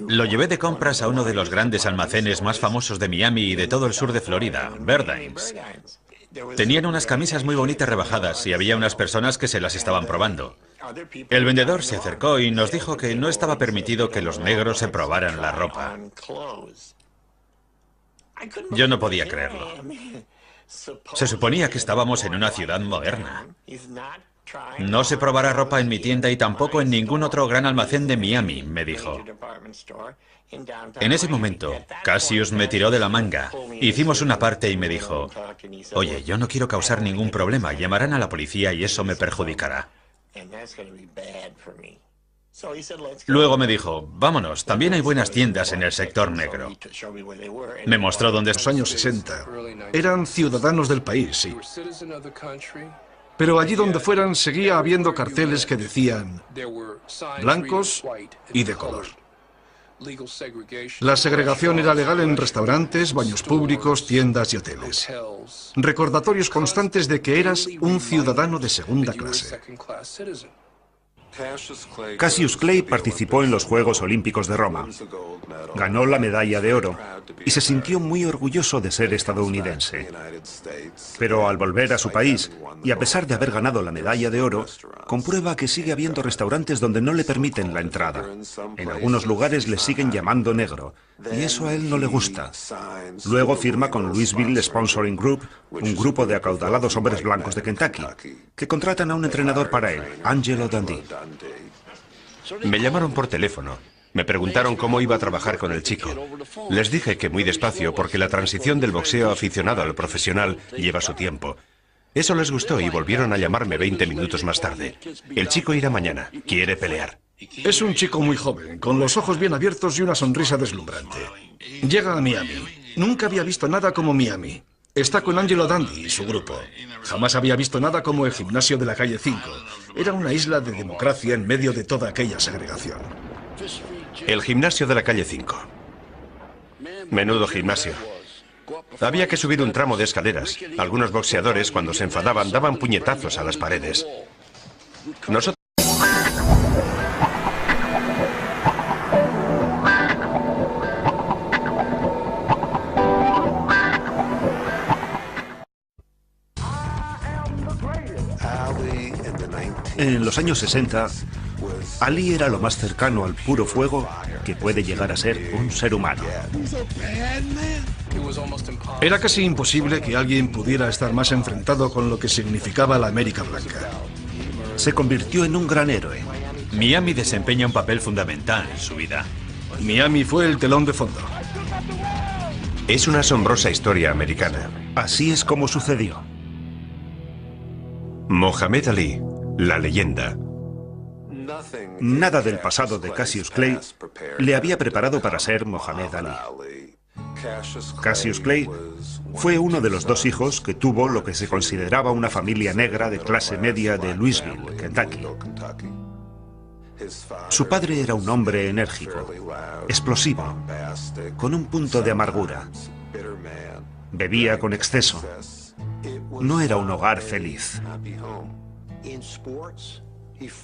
Lo llevé de compras a uno de los grandes almacenes más famosos de Miami y de todo el sur de Florida, Bernsteins. Tenían unas camisas muy bonitas rebajadas y había unas personas que se las estaban probando. El vendedor se acercó y nos dijo que no estaba permitido que los negros se probaran la ropa. Yo no podía creerlo. Se suponía que estábamos en una ciudad moderna. No se probará ropa en mi tienda y tampoco en ningún otro gran almacén de Miami, me dijo. En ese momento, Cassius me tiró de la manga. Hicimos una parte y me dijo, oye, yo no quiero causar ningún problema, llamarán a la policía y eso me perjudicará. Luego me dijo, vámonos, también hay buenas tiendas en el sector negro. Me mostró dónde... En los años 60 eran ciudadanos del país, sí. Pero allí donde fueran seguía habiendo carteles que decían blancos y de color. La segregación era legal en restaurantes, baños públicos, tiendas y hoteles. Recordatorios constantes de que eras un ciudadano de segunda clase. Cassius Clay participó en los Juegos Olímpicos de Roma. Ganó la medalla de oro y se sintió muy orgulloso de ser estadounidense. Pero al volver a su país, y a pesar de haber ganado la medalla de oro, comprueba que sigue habiendo restaurantes donde no le permiten la entrada. En algunos lugares le siguen llamando negro, y eso a él no le gusta. Luego firma con Louisville Sponsoring Group, un grupo de acaudalados hombres blancos de Kentucky, que contratan a un entrenador para él, Angelo Dundee. Me llamaron por teléfono. Me preguntaron cómo iba a trabajar con el chico. Les dije que muy despacio porque la transición del boxeo aficionado al profesional lleva su tiempo. Eso les gustó y volvieron a llamarme 20 minutos más tarde. El chico irá mañana. Quiere pelear. Es un chico muy joven, con los ojos bien abiertos y una sonrisa deslumbrante. Llega a Miami. Nunca había visto nada como Miami. Está con Angelo Dundee y su grupo. Jamás había visto nada como el gimnasio de la calle 5. Era una isla de democracia en medio de toda aquella segregación. El gimnasio de la calle 5. Menudo gimnasio. Había que subir un tramo de escaleras. Algunos boxeadores, cuando se enfadaban, daban puñetazos a las paredes. Nosotros... En los años 60, Ali era lo más cercano al puro fuego que puede llegar a ser un ser humano. Era casi imposible que alguien pudiera estar más enfrentado con lo que significaba la América blanca. Se convirtió en un gran héroe. Miami desempeña un papel fundamental en su vida. Miami fue el telón de fondo. Es una asombrosa historia americana. Así es como sucedió. Mohamed Ali, la leyenda. Nada del pasado de Cassius Clay le había preparado para ser Mohamed Ali. Cassius Clay fue uno de los dos hijos que tuvo lo que se consideraba una familia negra de clase media de Louisville, Kentucky. Su padre era un hombre enérgico, explosivo, con un punto de amargura. Bebía con exceso. No era un hogar feliz.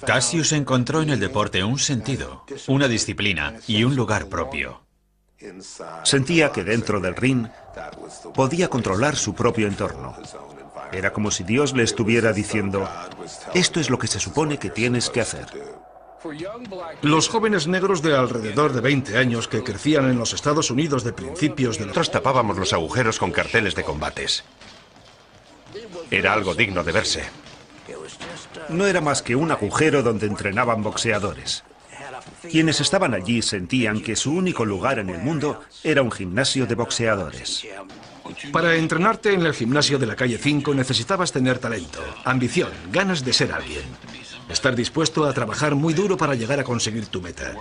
Cassius encontró en el deporte un sentido, una disciplina y un lugar propio. Sentía que dentro del ring podía controlar su propio entorno. Era como si Dios le estuviera diciendo, esto es lo que se supone que tienes que hacer. Los jóvenes negros de alrededor de 20 años que crecían en los Estados Unidos de principios de los... Nosotros tapábamos los agujeros con carteles de combates. Era algo digno de verse. No era más que un agujero donde entrenaban boxeadores. Quienes estaban allí sentían que su único lugar en el mundo era un gimnasio de boxeadores. Para entrenarte en el gimnasio de la calle 5 necesitabas tener talento, ambición, ganas de ser alguien. Estar dispuesto a trabajar muy duro para llegar a conseguir tu meta.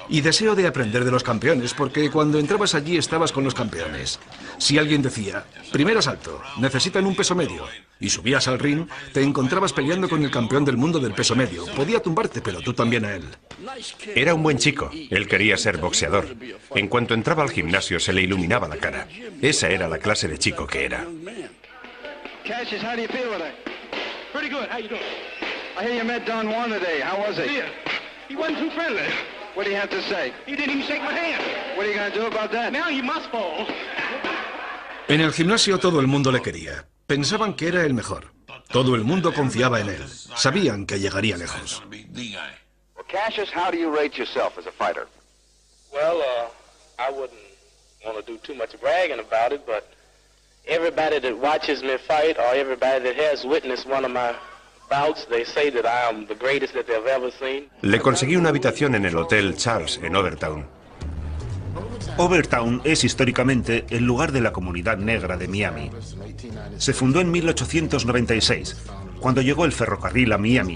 Y deseo de aprender de los campeones, porque cuando entrabas allí estabas con los campeones. Si alguien decía, primer asalto, necesitan un peso medio, y subías al ring, te encontrabas peleando con el campeón del mundo del peso medio. Podía tumbarte, pero tú también a él. Era un buen chico. Él quería ser boxeador. En cuanto entraba al gimnasio se le iluminaba la cara. Esa era la clase de chico que era. Cassius, how do you feel today? Pretty good. How you doing? I hear you met Don Juan today. How was he? Yeah. He wasn't too friendly. What do you have to say? He didn't even shake my hand. What are you going to do about that? Now you must fall. En el gimnasio todo el mundo le quería. Pensaban que era el mejor. Todo el mundo confiaba en él. Sabían que llegaría lejos. Well, Cassius, how do you rate yourself as a fighter? Well, I wouldn't want to do too much bragging about it, but everybody that watches me fight or everybody that has witnessed one of my bouts, they say that I am the greatest that they've ever seen. Le conseguí una habitación en el Hotel Charles, en Overtown. Overtown es históricamente el lugar de la comunidad negra de Miami. Se fundó en 1896, cuando llegó el ferrocarril a Miami.